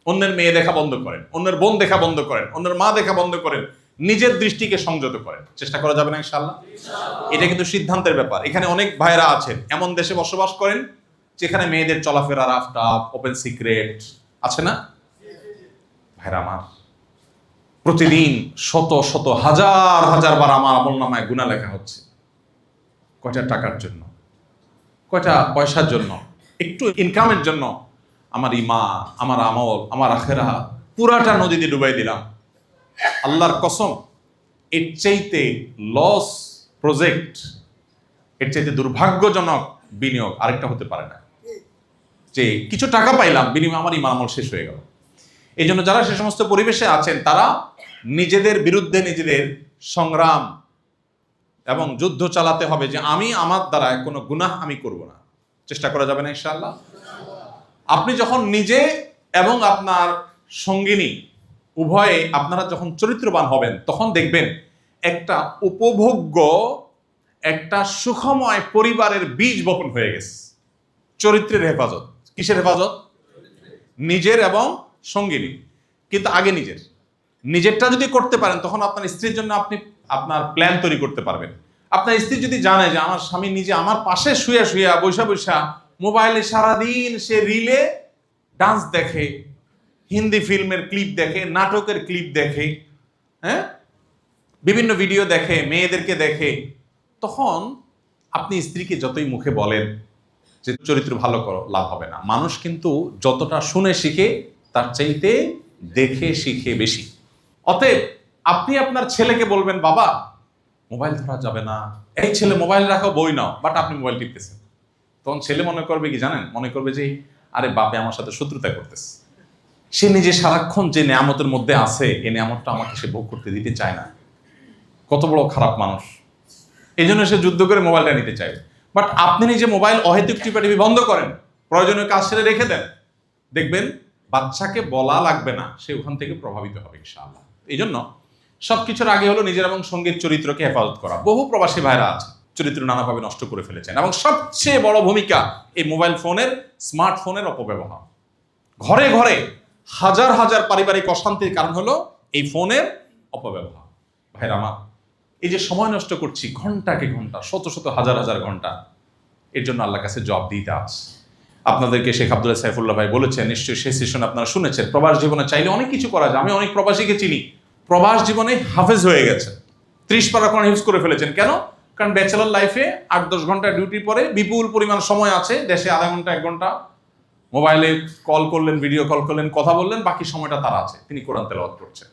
অন্যের মেয়ে দেখা বন্ধ করেন, অন্যের বোন দেখা বন্ধ করেন, অন্যের মা দেখা বন্ধ করেন, নিজের দৃষ্টিকে সংযত করেন। চেষ্টা করা যাবে না ইনশাআল্লাহ? এটা কিন্তু সিদ্ধান্তের ব্যাপার। এখানে অনেক ভাইরা আছেন এমন দেশে বসবাস করেন যেখানে মেয়েদের চলাফেরা রাফটাপ, ওপেন সিক্রেট আছে না? ভাইরা আমার, প্রতিদিন শত শত হাজার হাজার বার আমার আমলনামায় গুনাহ লেখা হচ্ছে। কয়টা টাকার জন্য, কয়টা পয়সার জন্য, একটু ইনকামের জন্য আমার ঈমান, আমার আমল, আমার আখিরাত পুরাটা নদীতে ডুবাই দিলাম। আল্লাহর কসম, এর চাইতে লস প্রজেক্ট, এর চাইতে দুর্ভাগ্যজনক বিনিয়োগ আরেকটা হতে পারে না। যে কিছু টাকা পাইলাম, বিনিময়ে আমার ঈমান আমল শেষ হয়ে গেল। এই জন্য যারা সে সমস্ত পরিবেশে আছেন, তারা নিজেদের বিরুদ্ধে নিজেদের সংগ্রাম এবং যুদ্ধ চালাতে হবে যে আমি আমার দ্বারা কোনো গুনাহ আমি করব না। চেষ্টা করা যাবে না ইনশাআল্লাহ? আপনি যখন নিজে এবং আপনার সঙ্গিনী উভয়ে আপনারা যখন চরিত্রবান হবেন, তখন দেখবেন একটা উপভোগ্য, একটা সুখময় পরিবারের বীজ বপন হয়ে গেছে। চরিত্রের হেফাজত। কিসের হেফাজত? নিজের এবং সঙ্গিনী। কিন্তু আগে নিজেরটা যদি করতে পারেন, তখন আপনার স্ত্রীর জন্য আপনি আপনার প্ল্যান তৈরি করতে পারবেন। আপনার স্ত্রী যদি জানে যে আমার স্বামী নিজে আমার পাশে শুয়ে শুয়ে বৈশা বৈশা মোবাইলে সারাদিন সে রিলে ডান্স দেখে, হিন্দি ফিল্মের ক্লিপ দেখে, নাটকের ক্লিপ দেখে, হ্যাঁ, বিভিন্ন ভিডিও দেখে, মেয়েদেরকে দেখে, তখন আপনি স্ত্রীকে যতই মুখে বলেন যে চরিত্র ভালো করো, লাভ হবে না। মানুষ কিন্তু যতটা শুনে শিখে, তার চাইতে দেখে শিখে বেশি। অতএব আপনি আপনার ছেলেকে বলবেন, বাবা মোবাইল ধরা যাবে না, এই ছেলে মোবাইল রাখো, বই নাও, বাট আপনি মোবাইল টিপতেছেন। তখন ছেলে মনে করবে কি জানেন? মনে করবে যে আরে বাপে আমার সাথে শত্রুতা করতেছে। সে নিজে সারাক্ষণ যে নিয়ামতের মধ্যে আছে, এই নিয়ামতটা আমাকে সে ভোগ করতে দিতে চায় না। কত বড় খারাপ মানুষ! এই জন্য সে যুদ্ধ করে মোবাইলটা নিতে চায়। বাট আপনি নিজে মোবাইল অহেতুক টিপাটিপি বন্ধ করেন, প্রয়োজনীয় কাজ সেরে রেখে দেন, দেখবেন বাচ্চাকে বলা লাগবে না, সে ওখান থেকে প্রভাবিত হবে ইনশাআল্লাহ। এই জন্য সবকিছুর আগে হলো নিজের এবং সঙ্গীর চরিত্রকে হেফাজত করা। বহু প্রবাসী ভাইরা আছে চরিত্র নানাভাবে নষ্ট করে ফেলেছেন, এবং সবচেয়ে বড় ভূমিকা এই মোবাইল ফোনের, স্মার্টফোনের অপব্যবহার। ঘরে ঘরে হাজার হাজার পারিবারিক অশান্তির কারণ হলো এই ফোনের অপব্যবহার। ভাইরা আমার, এই যে সময় নষ্ট করছি ঘন্টাকে ঘন্টা, শত শত হাজার হাজার ঘন্টা, এর জন্য আল্লাহর কাছে জবাব দিতে আছে। আপনাদেরকে শেখ আব্দুল্লাহ সাইফুল্লাহ ভাই বলেছেন, নিশ্চয়ই সেই সেশন আপনারা শুনেছেন, প্রবাস জীবনে চাইলে অনেক কিছু করা যায়। আমি অনেক প্রবাসীকে চিনি, প্রবাস জীবনে হাফেজ হয়ে গেছে, 30 পারা কোরআন হিফজ করে ফেলেছেন। কেন? কারণ ব্যাচেলর লাইফে 8-10 ঘন্টা ডিউটি পরে বিপুল পরিমাণ সময় আছে, দেশে আধা ঘন্টা 1 ঘন্টা মোবাইলে কল করলেন, ভিডিও কল করলেন, কথা বললেন, বাকি সময়টা তার আছে, তিনি কোরআন তেলাওয়াত করছেন।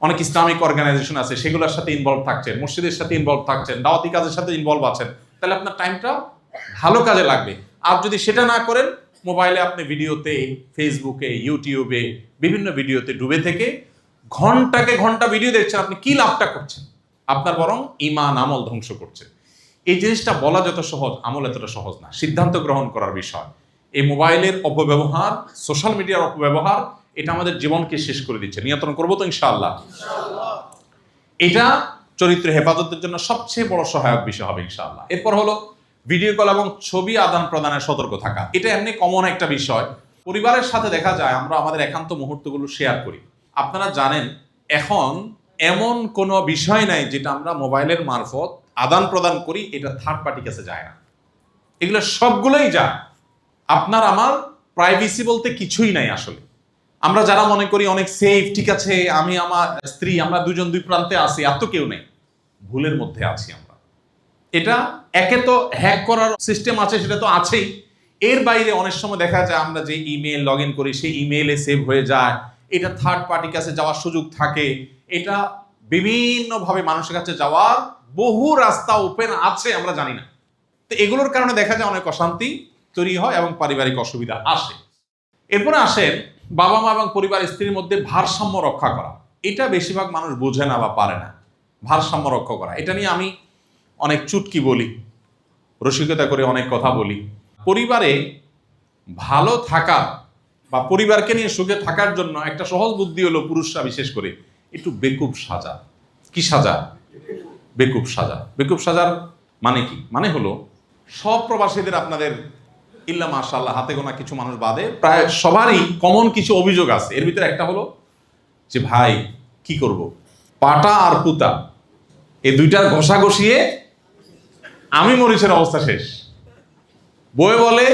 অনেক ইসলামিক অর্গানাইজেশন আছে, সেগুলোর সাথে ইনভলভ থাকছেন, মসজিদের সাথে ইনভলভ থাকছেন, দাওয়াতি কাজের সাথে ইনভলভ আছেন, তাহলে আপনার টাইমটা ভালো কাজে লাগবে। আর যদি সেটা না করেন, মোবাইলে আপনি ভিডিওতে, ফেসবুকে, ইউটিউবে বিভিন্ন ভিডিওতে ডুবে থেকে ঘন্টাকে ঘন্টা ভিডিও দেখছেন, আপনি কি লাভটা করছেন? আপনার বরং ঈমান আমল ধ্বংস করছে। এই জিনিসটা বলা যত সহজ, আমল এতটা সহজ না, সিদ্ধান্ত গ্রহণ করার বিষয়। এই মোবাইলের অপব্যবহার, সোশ্যাল মিডিয়ার অপব্যবহার, এটা আমাদের জীবনকে শেষ করে দিচ্ছে। নিয়ন্ত্রণ করবো তো ইনশাআল্লাহ। এটা চরিত্র হেফাজতের জন্য সবচেয়ে বড় সহায়ক বিষয় হবে ইনশাআল্লাহ। এরপর হলো ভিডিও কল এবং ছবি আদান প্রদানে সতর্ক থাকা। এটা এমনি কমন একটা বিষয়। পরিবারের সাথে দেখা যায় আমরা আমাদের একান্ত মুহূর্তগুলো শেয়ার করি। আপনারা জানেন এখন এমন কোনো বিষয় নাই যেটা আমরা মোবাইলের মারফত আদান প্রদান করি এটা থার্ড পার্টি কাছে যায় না। এগুলো সবগুলোই যায়। আপনার আমার প্রাইভেসি বলতে কিছুই নাই আসলে। আমরা যারা মনে করি অনেক সেফ, ঠিক আছে, আমি আমার স্ত্রী, আমরা দুজন দুই প্রান্তে আছি, এত কেউ নেই, ভুলের মধ্যে আছি আমরা। এটা একে তো হ্যাক করার সিস্টেম আছে, সেটা তো আছেই। এর বাইরে অনেক সময় দেখা যায় আমরা যে ইমেল লগ ইন করি সেই ইমেইলে সেভ হয়ে যায়, এটা থার্ড পার্টির কাছে যাওয়ার সুযোগ থাকে। এটা বিভিন্নভাবে মানুষের কাছে যাওয়ার বহু রাস্তা ওপেন আছে, আমরা জানি না। তো এগুলোর কারণে দেখা যায় অনেক অশান্তি তৈরি হয় এবং পারিবারিক অসুবিধা আসে। এরপরে আসেন বাবা মা এবং পরিবার স্ত্রীর মধ্যে ভারসাম্য রক্ষা করা। এটা বেশিরভাগ মানুষ বোঝে না বা পারে না। ভারসাম্য রক্ষা করা, এটা নিয়ে আমি অনেক চুটকি বলি, রসিকতা করে অনেক কথা বলি। পরিবারে ভালো থাকা বা পরিবারকে নিয়ে সুখে থাকার জন্য একটা সহজ বুদ্ধি হলো, পুরুষরা বিশেষ করে একটু বেকুব সাজা। কি সাজা? বেকুব সাজা। বেকুব সাজার মানে কি? মানে হলো সব প্রবাসীদের, আপনাদের ইল্লা মাশাআল্লাহ হাতে গোনা কিছু মানুষ বাদে প্রায় সবারই কমন কিছু অভিযোগ আছে। এর ভিতরে একটা হলো যে ভাই কি করব, পাটা আর পুতা এই দুইটার ঘষা ঘষিয়ে আমি মরিচের অবস্থা শেষ। বউ বলে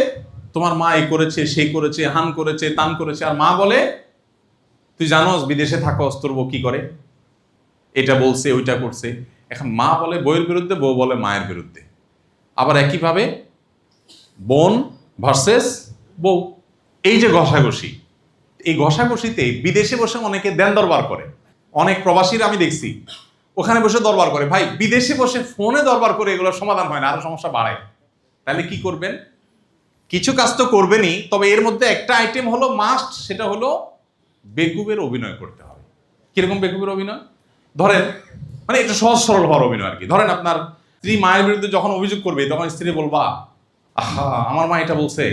তোমার মা এই করেছে, সেই করেছে, হান করেছে, তান করেছে, আর মা বলে তুই জানোস বিদেশে থাকস, তোর বউ কি করে, এটা বলছে, ওইটা করছে। এখন মা বলে বউয়ের বিরুদ্ধে, বউ বলে মায়ের বিরুদ্ধে। আবার একইভাবে বোন ভার্সেস বউ। এই যে ঘষাঘষি, এই ঘষাঘষিতে বিদেশে বসে অনেকে দেন দরবার করে। অনেক প্রবাসীরা আমি দেখছি ওখানে বসে দরবার করে। ভাই বিদেশে বসে ফোনে দরবার করে এগুলোর সমাধান হয় না, আরো সমস্যা বাড়ায়। তাহলে কি করবেন? কিছু কাজ তো করবেনই, তবে এর মধ্যে একটা আইটেম হলো মাস্ট, সেটা হলো বেকুবের অভিনয় করতে হবে। কিরকম বেকুবের অভিনয়? ধরেন, মানে একটু সহজ সরল হওয়ার অভিনয় আর কি। ধরেন আপনার স্ত্রী মায়ের বিরুদ্ধে যখন অভিযোগ করবে, তখন স্ত্রী বলবা আহা আমার মা এটা বলছে,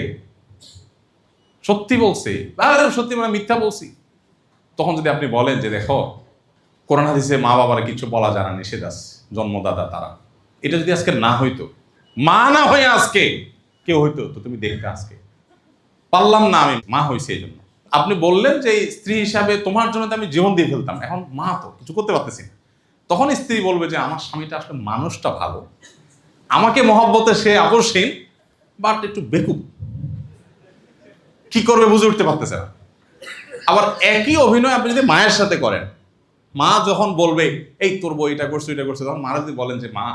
সত্যি বলছে, সত্যি মানে মিথ্যা বলছি। তখন যদি আপনি বলেন যে দেখো কোরআন হাদিসে মা বাবার কিছু বলা জানা নিষেধ আছে, জন্মদাতা তারা, এটা যদি আজকে না হইতো, মা না হয়ে আজকে কেউ হইতো, তো তুমি দেখতে আজকে পারলাম না, আমি মা হয়েছে এই জন্য। আপনি বললেন যে স্ত্রী হিসাবে তোমার জন্য তো আমি জীবন দিয়ে ফেলতাম, এখন মা তো কিছু করতে পারতেছি না। তখন স্ত্রী বলবে যে আমার স্বামীটা আসলে মানুষটা ভালো, আমাকে মহব্বতে সে আকর্ষণ, বাট একটু বেকুব, কি করবে বুঝে উঠতে পারতেছে না। আবার একই অভিনয় আপনি যদি মায়ের সাথে করেন, মা যখন বলবে এই তোর বউ এটা করছে ওইটা করছে, তখন মারা যদি বলেন যে মা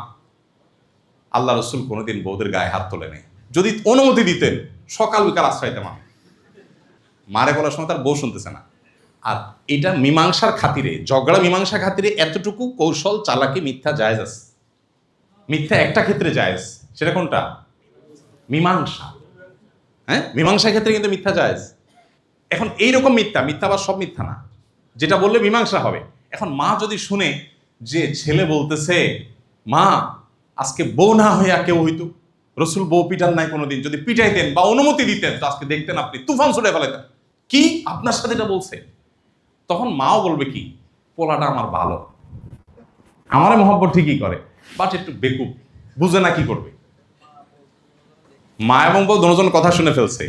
আল্লাহ রসুল কোনোদিন বউদের গায়ে হাত তোলে নেই, যদি অনুমতি দিতেন সকাল বিকাল আশ্রয়তাম। মারে বলার সময় তার বউ শুনতেছে না। আর এটা মীমাংসার খাতিরে, ঝগড়া মীমাংসা খাতিরে এতটুকু কৌশল, চালাকি, মিথ্যা জায়েজ আছে। মিথ্যা একটা ক্ষেত্রে জায়েজ, সেটা কোনটা? মীমাংসা। হ্যাঁ, মীমাংসার ক্ষেত্রে কিন্তু মিথ্যা জায়েজ। এখন এইরকম মিথ্যা, মিথ্যা আবার সব মিথ্যা না, যেটা বললে মীমাংসা হবে। এখন মা যদি শুনে যে ছেলে বলতেছে মা আজকে বউ না হইয়া কেউ হইতো, রসুল বউ পিটান নাই কোনোদিন, যদি পিটাইতেন বা অনুমতি দিতেন তো আজকে দেখতেন আপনি তুফান ছুটে ফেলাতেন, কি আপনার সাথে এটা বলছে। তখন মাও বলবে কি পোলাটা আমার ভালো, আমার মহব্বত ঠিকই করে, বাট একটু বেকুব, বুঝে না কি করবে। মা এবং বউ দুজন কথা শুনে ফেলছে,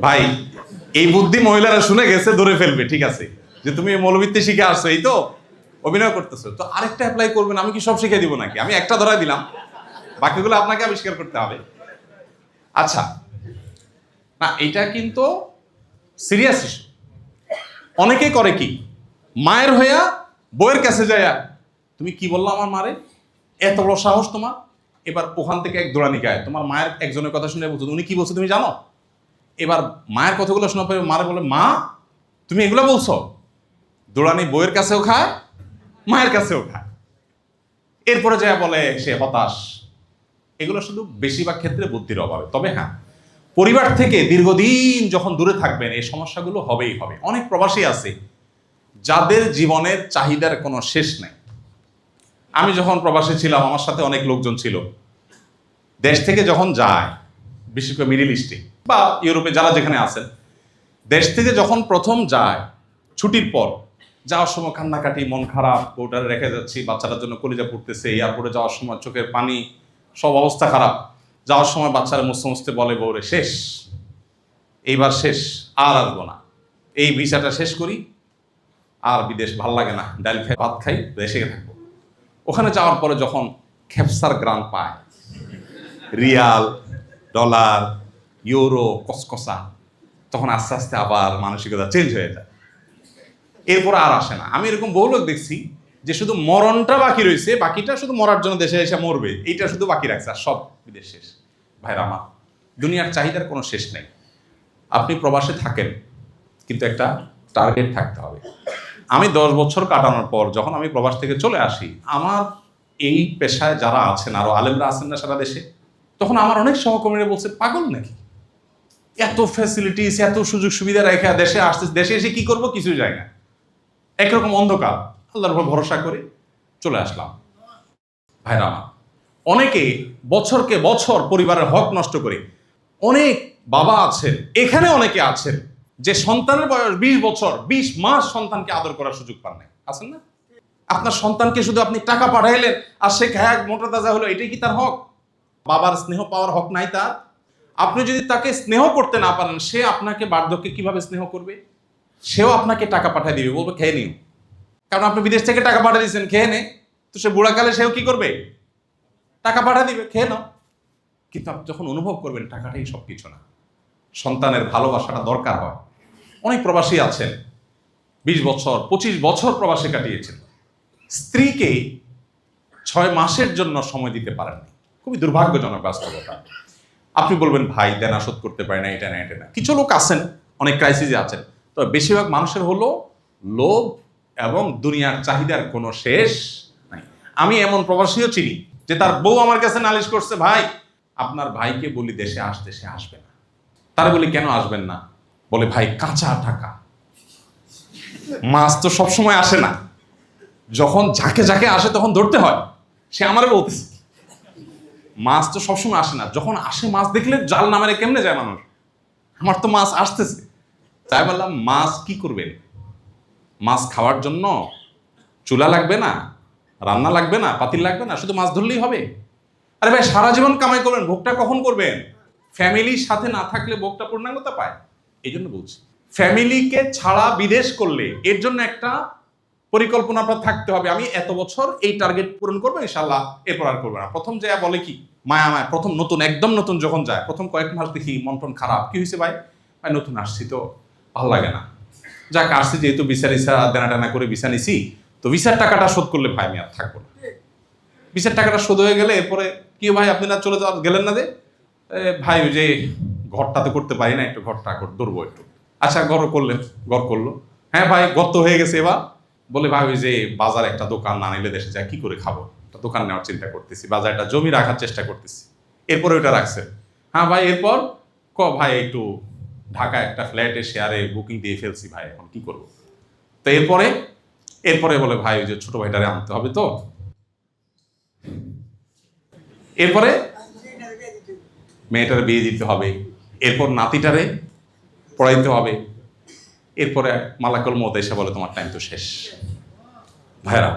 ভাই এই বুদ্ধি মহিলারা শুনে গেছে, ধরে ফেলবে, ঠিক আছে যে তুমি মৌলবীতে শিখে আসছো, এই তো অভিনয় করতেছো, তো আরেকটা অ্যাপ্লাই করবেন, আমি কি সব শিখে দিব নাকি? আমি একটা ধরাই দিলাম, বাকিগুলো আপনাকে আবিষ্কার করতে হবে। আচ্ছা না, এটা কিন্তু সিরিয়াস ইস্যু। অনেকে করে কি, মায়ের হইয়া বইয়ের কাছে যায়, তুমি কি বললো আমার মারে, এত বড় সাহস তোমার। এবার ওখান থেকে এক দৌড়ানি গায়, তোমার মায়ের একজনের কথা শুনে বলছো, উনি কি বলছো তুমি জানো? এবার মায়ের কথাগুলো শোনা পরে মারে বলে, মা তুমি এগুলো বলছো? দৌড়ানি বইয়ের কাছেও খায়, মায়ের কাছেও খায়। এরপরে যা বলে সে হতাশ। এগুলো শুধু বেশিরভাগ ক্ষেত্রে বুদ্ধির অভাবে। তবে হ্যাঁ, পরিবার থেকে দীর্ঘদিন যখন দূরে থাকবেন এই সমস্যাগুলো হবেই হবে। অনেক প্রবাসী আছে যাদের জীবনের চাহিদার কোনো শেষ নেই। আমি যখন প্রবাসী ছিলাম আমার সাথে অনেক লোকজন ছিল, দেশ থেকে যখন যায়, বিশেষ করে মিডল ইস্টে বা ইউরোপে যারা যেখানে আছেন, দেশ থেকে যখন প্রথম যায় ছুটির পর, যাওয়ার সময় কান্নাকাটি, মন খারাপ, বউটারে রেখে যাচ্ছি, বাচ্চাটার জন্য কলিজা পড়তেছে, এয়ারপোর্টে যাওয়ার সময় চোখের পানি, সব অবস্থা খারাপ। যাওয়ার সময় বাচ্চারা মুছতে মুছতে বলে বউরে, শেষ, এইবার শেষ, আর আসবো না, এই ভিসাটা শেষ করি, আর বিদেশ ভাল লাগে না, ডাল খাই ভাত খাই, দেশে থাকবো। ওখানে যাওয়ার পরে যখন খেপসার গ্রান পায়, রিয়াল, ডলার, ইউরো, কসকসা, তখন আস্তে আস্তে আবার মানসিকতা চেঞ্জ হয়ে যায়। এরপর আর আসে না। আমি এরকম বহু লোক দেখছি যে শুধু মরণটা বাকি রয়েছে, বাকিটা শুধু মরার জন্য দেশে এসে মরবে, এইটা শুধু বাকি রাখছে, আর সব বিদেশ শেষ। ভাইরা আমার, দুনিয়ার চাহিদার কোনো শেষ নেই। আপনি প্রবাসে থাকেন, কিন্তু একটা টার্গেট থাকতে হবে। আমি 10 বছর কাটানোর পর যখন আমি প্রবাস থেকে চলে আসি, আমার এই পেশায় যারা আছেন, আরো আলেমরা আছেন না সারা দেশে, তখন আমার অনেক সহকর্মীরা বলছে, পাগল নাকি, এত ফ্যাসিলিটিস, এত সুযোগ সুবিধা রেখে দেশে আসতে, দেশে এসে কি করবো, কিছু যায় না, একরকম অন্ধকার। আল্লাহর উপর ভরসা করে চলে আসলাম। ভাইরা আমার, অনেকে বছরকে বছর পরিবারের হক নষ্ট করে, অনেক বাবা আছেন, এখানে অনেকে আছেন যে সন্তানের বয়স 20 বছর, 20 মাস সন্তানকে আদর করার সুযোগ পান নাই, আছেন না? আপনার সন্তানকে শুধু আপনি টাকা পাঠাইলেন আর সে খায় মোটা তাজা হলো, এটাই কি তার হক? বাবার স্নেহ পাওয়ার হক নাই তার? আপনি যদি তাকে স্নেহ করতে না পারেন, সে আপনাকে বার্ধক্যে কিভাবে স্নেহ করবে? সেও আপনাকে টাকা পাঠিয়ে দিবে, বলবে খেয়ে নিও, কারণ আপনি বিদেশ থেকে টাকা পাঠিয়ে দিয়েছেন, খেয়ে নে। তো সে বুড়াকালে সেও কি করবে? টাকা পাঠিয়ে দিবে, খেয়ে নাও। কিন্তু আপনি যখন অনুভব করবেন টাকাটাই সবকিছু না, সন্তানের ভালোবাসাটা দরকার হয়। অনেক প্রবাসী আছেন 20 বছর 25 বছর প্রবাসে কাটিয়েছেন, স্ত্রীকে 6 মাসের জন্য সময় দিতে পারেননি। খুবই দুর্ভাগ্যজনক বাস্তবতা। আপনি বলবেন ভাই দেনা শোধ করতে পারে না, এটা না এটা না। কিছু লোক আছেন অনেক ক্রাইসিসে আছেন, তবে বেশিরভাগ মানুষের হলো লোভ এবং দুনিয়ার চাহিদার কোনো শেষ নাই। আমি এমন প্রবাসীও চিনি যে তার বউ আমার কাছে নালিশ করছে, ভাই আপনার ভাইকে বলি দেশে আসতে, সে আসবে না। তার বলি কেন আসবেন না? বলে ভাই কাঁচা টাকা, মাছ তো সবসময় আসে না, যখন যাকে যাকে আসে তখন ধরতে হয়। সে আমারে বলতেছে মাছ তো সবসময় আসে না, যখন আসে মাছ দেখলে জাল নামারে কেমনে যায় মানুষ, আমার তো মাছ আসতেছে। তাই বললাম মাছ কি করবেন? মাছ খাওয়ার জন্য চুলা লাগবে না, রান্না লাগবে না, পাতিল লাগবে না, শুধু মাছ ধরলেই হবে। আরে ভাই সারা জীবন কামাই করবেন, ভোগটা কখন করবেন? ফ্যামিলির সাথে না থাকলে ভোগটা পূর্ণাঙ্গতা পায়। এই জন্য বলছি, ফ্যামিলিকে ছাড়া বিদেশ করলে এর জন্য একটা পরিকল্পনা আপনার থাকতে হবে। আমি এত বছর এই টার্গেট পূরণ করবো ইনশাল্লাহ, এরপর আর করবো না। প্রথম যায় বলে কি মায়া মায়া, প্রথম নতুন, একদম নতুন যখন যায়, প্রথম কয়েক মাস দেখি মন টন খারাপ, কি হয়েছে ভাই? ভাই নতুন আসছি তো ভালো লাগে না, যাক আসছি যেহেতু বিচার ইসা দেনা টানা করে ভিসা নিছি, তো ভিসার টাকাটা শোধ করলে ভাই আমি আর থাকবো না। ভিসার টাকাটা শোধ হয়ে গেলে এরপরে কি ভাই আপনি না চলে যাওয়া গেলেন না যে? ভাই ওই যে ঘরটা তো করতে পারি না, একটু ঘরটা ধরবো একটু। আচ্ছা ঘর করলেন, ঘর করলো, হ্যাঁ ভাই ঘর তো হয়ে গেছে। এবার বলে ভাই ওই যে বাজার একটা দোকান না নিলে দেশে যায় কি করে খাবো, একটা দোকান নেওয়ার চিন্তা করতেছি, বাজার একটা জমি রাখার চেষ্টা করতেছি। এরপরে ওইটা রাখছে, হ্যাঁ ভাই এরপর ভাই একটু ঢাকায় একটা ফ্ল্যাটে শেয়ারে বুকিং দিয়ে ফেলছি ভাই, এখন কি করবো? তো এরপরে বলে ভাই ওই যে ছোট ভাইটারে আনতে হবে, তো এরপরে মেয়েটারে বিয়ে দিতে হবে, এরপর নাতিটারে পড়াইতে হবে, এরপরে মালাকুল মউত এসে বলে তোমার টাইম তো শেষ। ভাইরা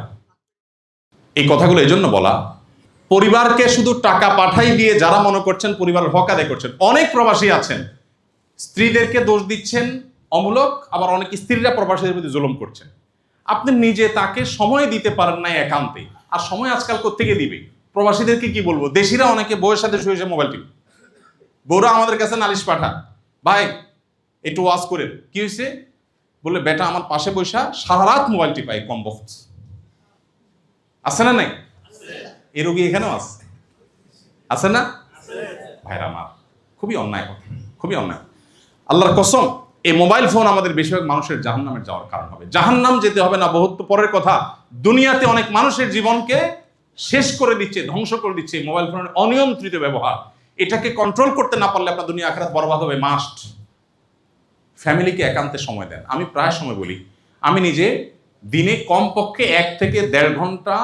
এই কথাগুলো এই জন্য বলা, পরিবারকে শুধু টাকা পাঠাই দিয়ে যারা মনে করছেন পরিবারের হক আদায় করছেন, অনেক প্রবাসী আছেন স্ত্রীদেরকে দোষ দিচ্ছেন অমূলক, আবার অনেক স্ত্রীরা প্রবাসীদের প্রতি জুলুম করছেন। আপনি নিজে তাকে সময় দিতে পারেন না একান্তে, আর সময় আজকাল কোত্থেকে দিবে? প্রবাসীদেরকে কি বলবো, দেশিরা অনেকে বউয়ের সাথে শুয়ে শুয়ে মোবাইল টিপে, বউরা আমাদের কাছে নালিশ পাঠায়, ভাই একটু ওয়াজ করেন, কি হয়েছে? বলে বেটা আমার পাশে বসা সারা রাত মোবাইল টিপাই, কম বক্স আছে না নাই? এই রোগী এখানেও আছে না ভাইরা আমার? খুবই অন্যায় কথা, খুবই অন্যায়। আল্লাহর কসম, এই মোবাইল ফোন আমাদের বেশিরভাগ মানুষের জাহান্নামের যাওয়ার কারণ হবে। জাহান্নাম যেতে হবে না বহুত পরের কথা, দুনিয়াতে অনেক মানুষের জীবনকে শেষ করে দিচ্ছে, ধ্বংস করে দিচ্ছে মোবাইল ফোনের অনিয়ন্ত্রিত ব্যবহার। এটাকে কন্ট্রোল করতে না পারলে আপনার দুনিয়া আখিরাত বরবাদ হবে। মাস্ট ফ্যামিলিকে একান্তে সময় দেন। আমি প্রায় সময় বলি, আমি নিজে দিনে কমপক্ষে 1 থেকে 1.5 ঘন্টা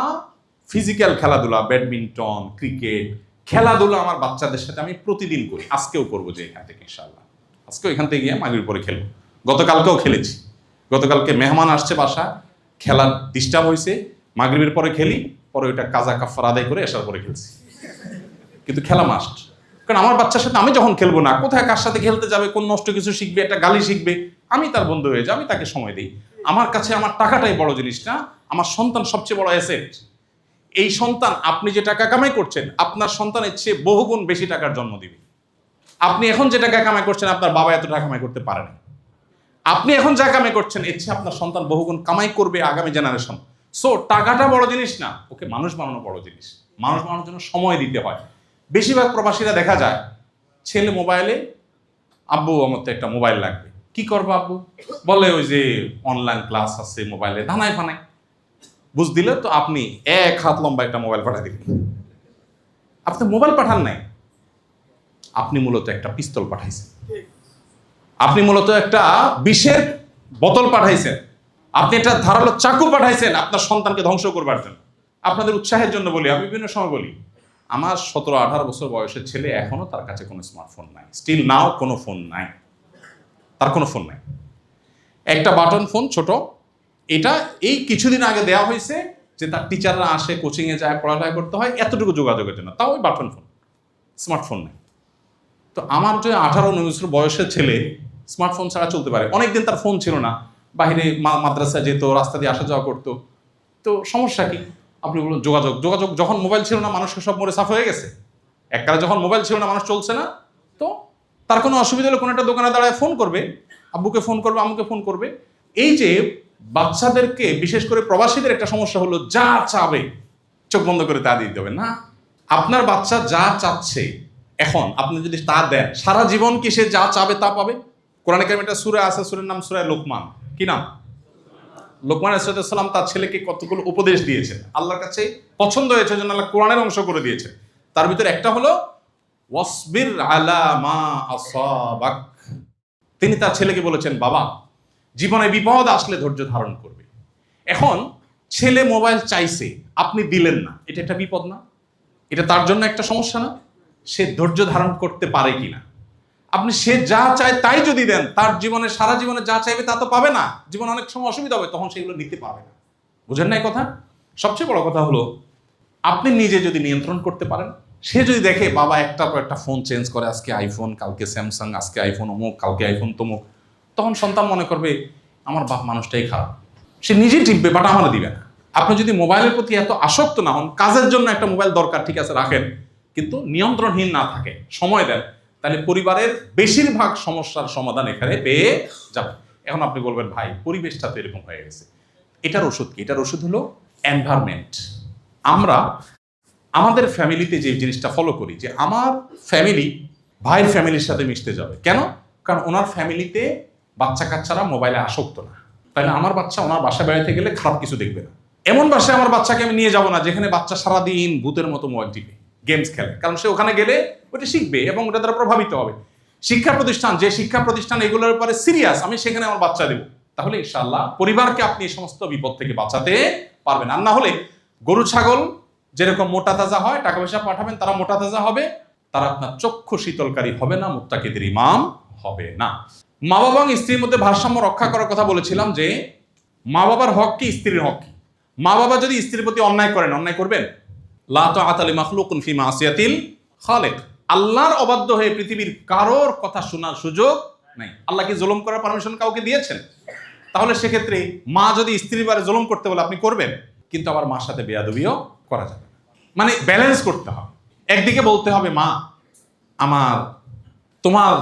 ফিজিক্যাল খেলাধুলা, ব্যাডমিন্টন, ক্রিকেট খেলাধুলা আমার বাচ্চাদের সাথে আমি প্রতিদিন করি। আজকেও করবো, যে এখান থেকে ইনশাআল্লাহ আজকেও এখান থেকে গিয়ে মাগরিবের পরে খেলবো। গতকালকেও খেলেছি। গতকালকে মেহমান আসছে বাসা, খেলার ডিস্টার্ব হয়েছে, মাগরিবের পরে খেলি, পরে ওইটা কাজা কাফার আদায় করে আসার পরে খেলছি। কিন্তু খেলা মাস্ট, কারণ আমার বাচ্চার সাথে আমি যখন খেলবো না, কোথায় কার সাথে খেলতে যাবে, কোন নষ্ট কিছু শিখবে, একটা গালি শিখবে, আমি তার বন্ধু হয়ে যাই, আমি তাকে সময় দিই। আমার কাছে আমার টাকাটাই বড় জিনিস না, আমার সন্তান সবচেয়ে বড় অ্যাসেট। এই সন্তান, আপনি যে টাকা কামাই করছেন, আপনার সন্তানের চেয়ে বহুগুণ বেশি টাকার জন্ম দিবে। আপনি এখন যে টাকা কামাই করছেন, আপনার বাবা এত টাকা কামাই করতে পারে না। আপনি এখন যা কামাই করছেন, এর চেয়ে আপনার সন্তান বহুগুণ কামাই করবে আগামী জেনারেশন। সো টাকাটা বড় জিনিস না, ওকে মানুষ বানানো বড় জিনিস। মানুষ বানানোর জন্য সময় দিতে হয়। বেশিরভাগ প্রবাসীরা দেখা যায়, ছেলে মোবাইলে, আব্বু আমার তো একটা মোবাইল লাগবে। কি করবো আব্বু? বলে ওই যে অনলাইন ক্লাস আছে মোবাইলে, ধানায় ফানায়। বুঝ দিলে তো আপনি 1 হাত লম্বা একটা মোবাইল পাঠিয়ে দিলেন। আপনি মোবাইল পাঠান নাই, আপনি মূলত একটা পিস্তল পাঠাইছেন, আপনি মূলত একটা বিষের বোতল পাঠাইছেন, আপনি একটা ধারালো চাকু পাঠাইছেন আপনার সন্তানকে ধ্বংস করবার জন্য। আপনাদের উৎসাহের জন্য বলি, আমি বিভিন্ন সময় বলি, আমার 17-18 বছর বয়সের ছেলে, এখনো তার কাছে কোনো স্মার্টফোন নাই। স্টিল নাও কোনো ফোন নাই, তার কোনো ফোন নাই। একটা বাটন ফোন ছোট, এটা এই কিছুদিন আগে দেওয়া হয়েছে যে তার টিচাররা আসে, কোচিংয়ে যায়, পড়ালেখা করতে হয়, এতটুকু যোগাযোগের জন্য, তাও ওই বাটন ফোন, স্মার্টফোন নেই। তো আমার যে 18-19 বছর বয়সের ছেলে স্মার্টফোন ছাড়া চলতে পারে। অনেকদিন তার ফোন ছিল না, বাইরে মাদ্রাসা যেত, রাস্তা দিয়ে আসা যাওয়া করতো, তো সমস্যা কি? আপনি বলুন, যোগাযোগ যখন মোবাইল ছিল না, মানুষকে সব মরে সাফ হয়ে গেছে। এককালে যখন মোবাইল ছিল না, মানুষ চলছে না, তো তার কোনো অসুবিধা হলে কোনো একটা দোকানে দাঁড়ায় ফোন করবে, আব্বুকে ফোন করবে, আম্মুকে ফোন করবে। এই যে বাচ্চাদেরকে, বিশেষ করে প্রবাসীদের একটা সমস্যা হলো, যা চাবে চোখ বন্ধ করে তা দিতে হবে না। আপনার বাচ্চা যা চাচ্ছে, এখন আপনি যদি তা দেন, সারা জীবন কি সে যা চাবে তা পাবে? কোরআনে কারিমে একটা সূরা আছে, সূরার নাম সূরা লোকমান। কি নাম? লোকমান আলাইহিস সালাম তার ছেলেকে কতগুলো উপদেশ দিয়েছেন, আল্লাহর কাছে পছন্দ হয়েছে জন্য আল্লাহ কোরআনের অংশ করে দিয়েছেন। তার ভিতরে একটা হলো ওয়াসবির আলা মা আসাবাক। তিনি তার ছেলেকে বলেছেন, বাবা, জীবনে বিপদ আসলে ধৈর্য ধারণ করবে। এখন ছেলে মোবাইল চাইছে, আপনি দিলেন না, এটা একটা বিপদ না? এটা তার জন্য একটা সমস্যা না? সে ধৈর্য ধারণ করতে পারে কিনা? আপনি সে যা চায় তাই যদি দেন, তার জীবনে, সারা জীবনে যা চাইবে তা তো পাবে না। জীবন অনেক সময় অসুবিধা হবে, তখন সেগুলো নিতে পারবে না। বুঝেন নাই কথা? সবচেয়ে বড় কথা হলো, আপনি নিজে যদি নিয়ন্ত্রণ করতে পারেন, সে যদি দেখে বাবা একটার পর একটা ফোন চেঞ্জ করে, আজকে আইফোন, কালকে স্যামসাং, আজকে আইফোন অমুক, কালকে আইফোন তমুক, তখন সন্তান মনে করবে আমার বাপ মানুষটাই খারাপ, সে নিজেই টিপবে, বাট আমার দিবে না। আপনি যদি মোবাইলের প্রতি এত আসক্ত না হন, কাজের জন্য একটা মোবাইল দরকার, ঠিক আছে রাখেন, কিন্তু নিয়ন্ত্রণহীন না থাকে, সময় দেন, তাহলে পরিবারের বেশিরভাগ সমস্যার সমাধান এখানে পেয়ে যাবে। এখন আপনি বলবেন, ভাই পরিবেশটা তো এরকম হয়ে গেছে, এটার ওষুধ কি? এটার ওষুধ হলো এনভায়রনমেন্ট। আমরা আমাদের ফ্যামিলিতে যে জিনিসটা ফলো করি, যে আমার ফ্যামিলি ভাইয়ের ফ্যামিলির সাথে মিশতে যাবে, কেন? কারণ ওনার ফ্যামিলিতে বাচ্চা কাচ্চারা মোবাইলে আসক্ত না, তাহলে আমার বাচ্চা ওনার বাসায় বেড়াতে গেলে খারাপ কিছু দেখবে না। এমন বাসায় আমার বাচ্চাকে আমি নিয়ে যাবো না যেখানে বাচ্চা সারাদিন ভূতের মতো মোবাইল টিপে গেমস খেলে, কারণ সে ওখানে গেলে ওটা শিখবে এবং ওটা দ্বারা প্রভাবিত হবে। শিক্ষা প্রতিষ্ঠান, যে শিক্ষা প্রতিষ্ঠান এগুলোর ব্যাপারে সিরিয়াস, আমি সেখানে আমার বাচ্চা দেবো, তাহলে ইনশাআল্লাহ পরিবারকে আপনি এই সমস্ত বিপদ থেকে বাঁচাতে পারবেন। আর না হলে গরু ছাগল যেরকম মোটা তাজা হয়, টাকা পয়সা পাঠাবেন, তারা মোটা তাজা হবে, তারা আপনার চক্ষু শীতলকারী হবে না, মুত্তাকিদের ইমাম হবে না। মা বাবা এবং স্ত্রীর মধ্যে ভারসাম্য রক্ষা করার কথা বলেছিলাম, যে মা বাবার হক কি, স্ত্রীর হক কি। মা বাবা যদি স্ত্রীর প্রতি অন্যায় করেন, অন্যায় করবেন, লা তাআতা লিমাখলুকিন ফি মাসিয়াতিল খালিক। আল্লাহর অবাধ্য হয়ে পৃথিবীর কারোর কথা শোনার সুযোগ নাই। আল্লাহ কি জুলুম করার পারমিশন কাউকে দিয়েছেন? তাহলে সেক্ষেত্রে মা যদি স্ত্রীর বারে জুলুম করতে বলে, আপনি করবেন, কিন্তু আবার মার সাথে বেয়াদবিও করা যাবে না। মানে ব্যালেন্স করতে হবে। একদিকে বলতে হবে, মা আমার তোমার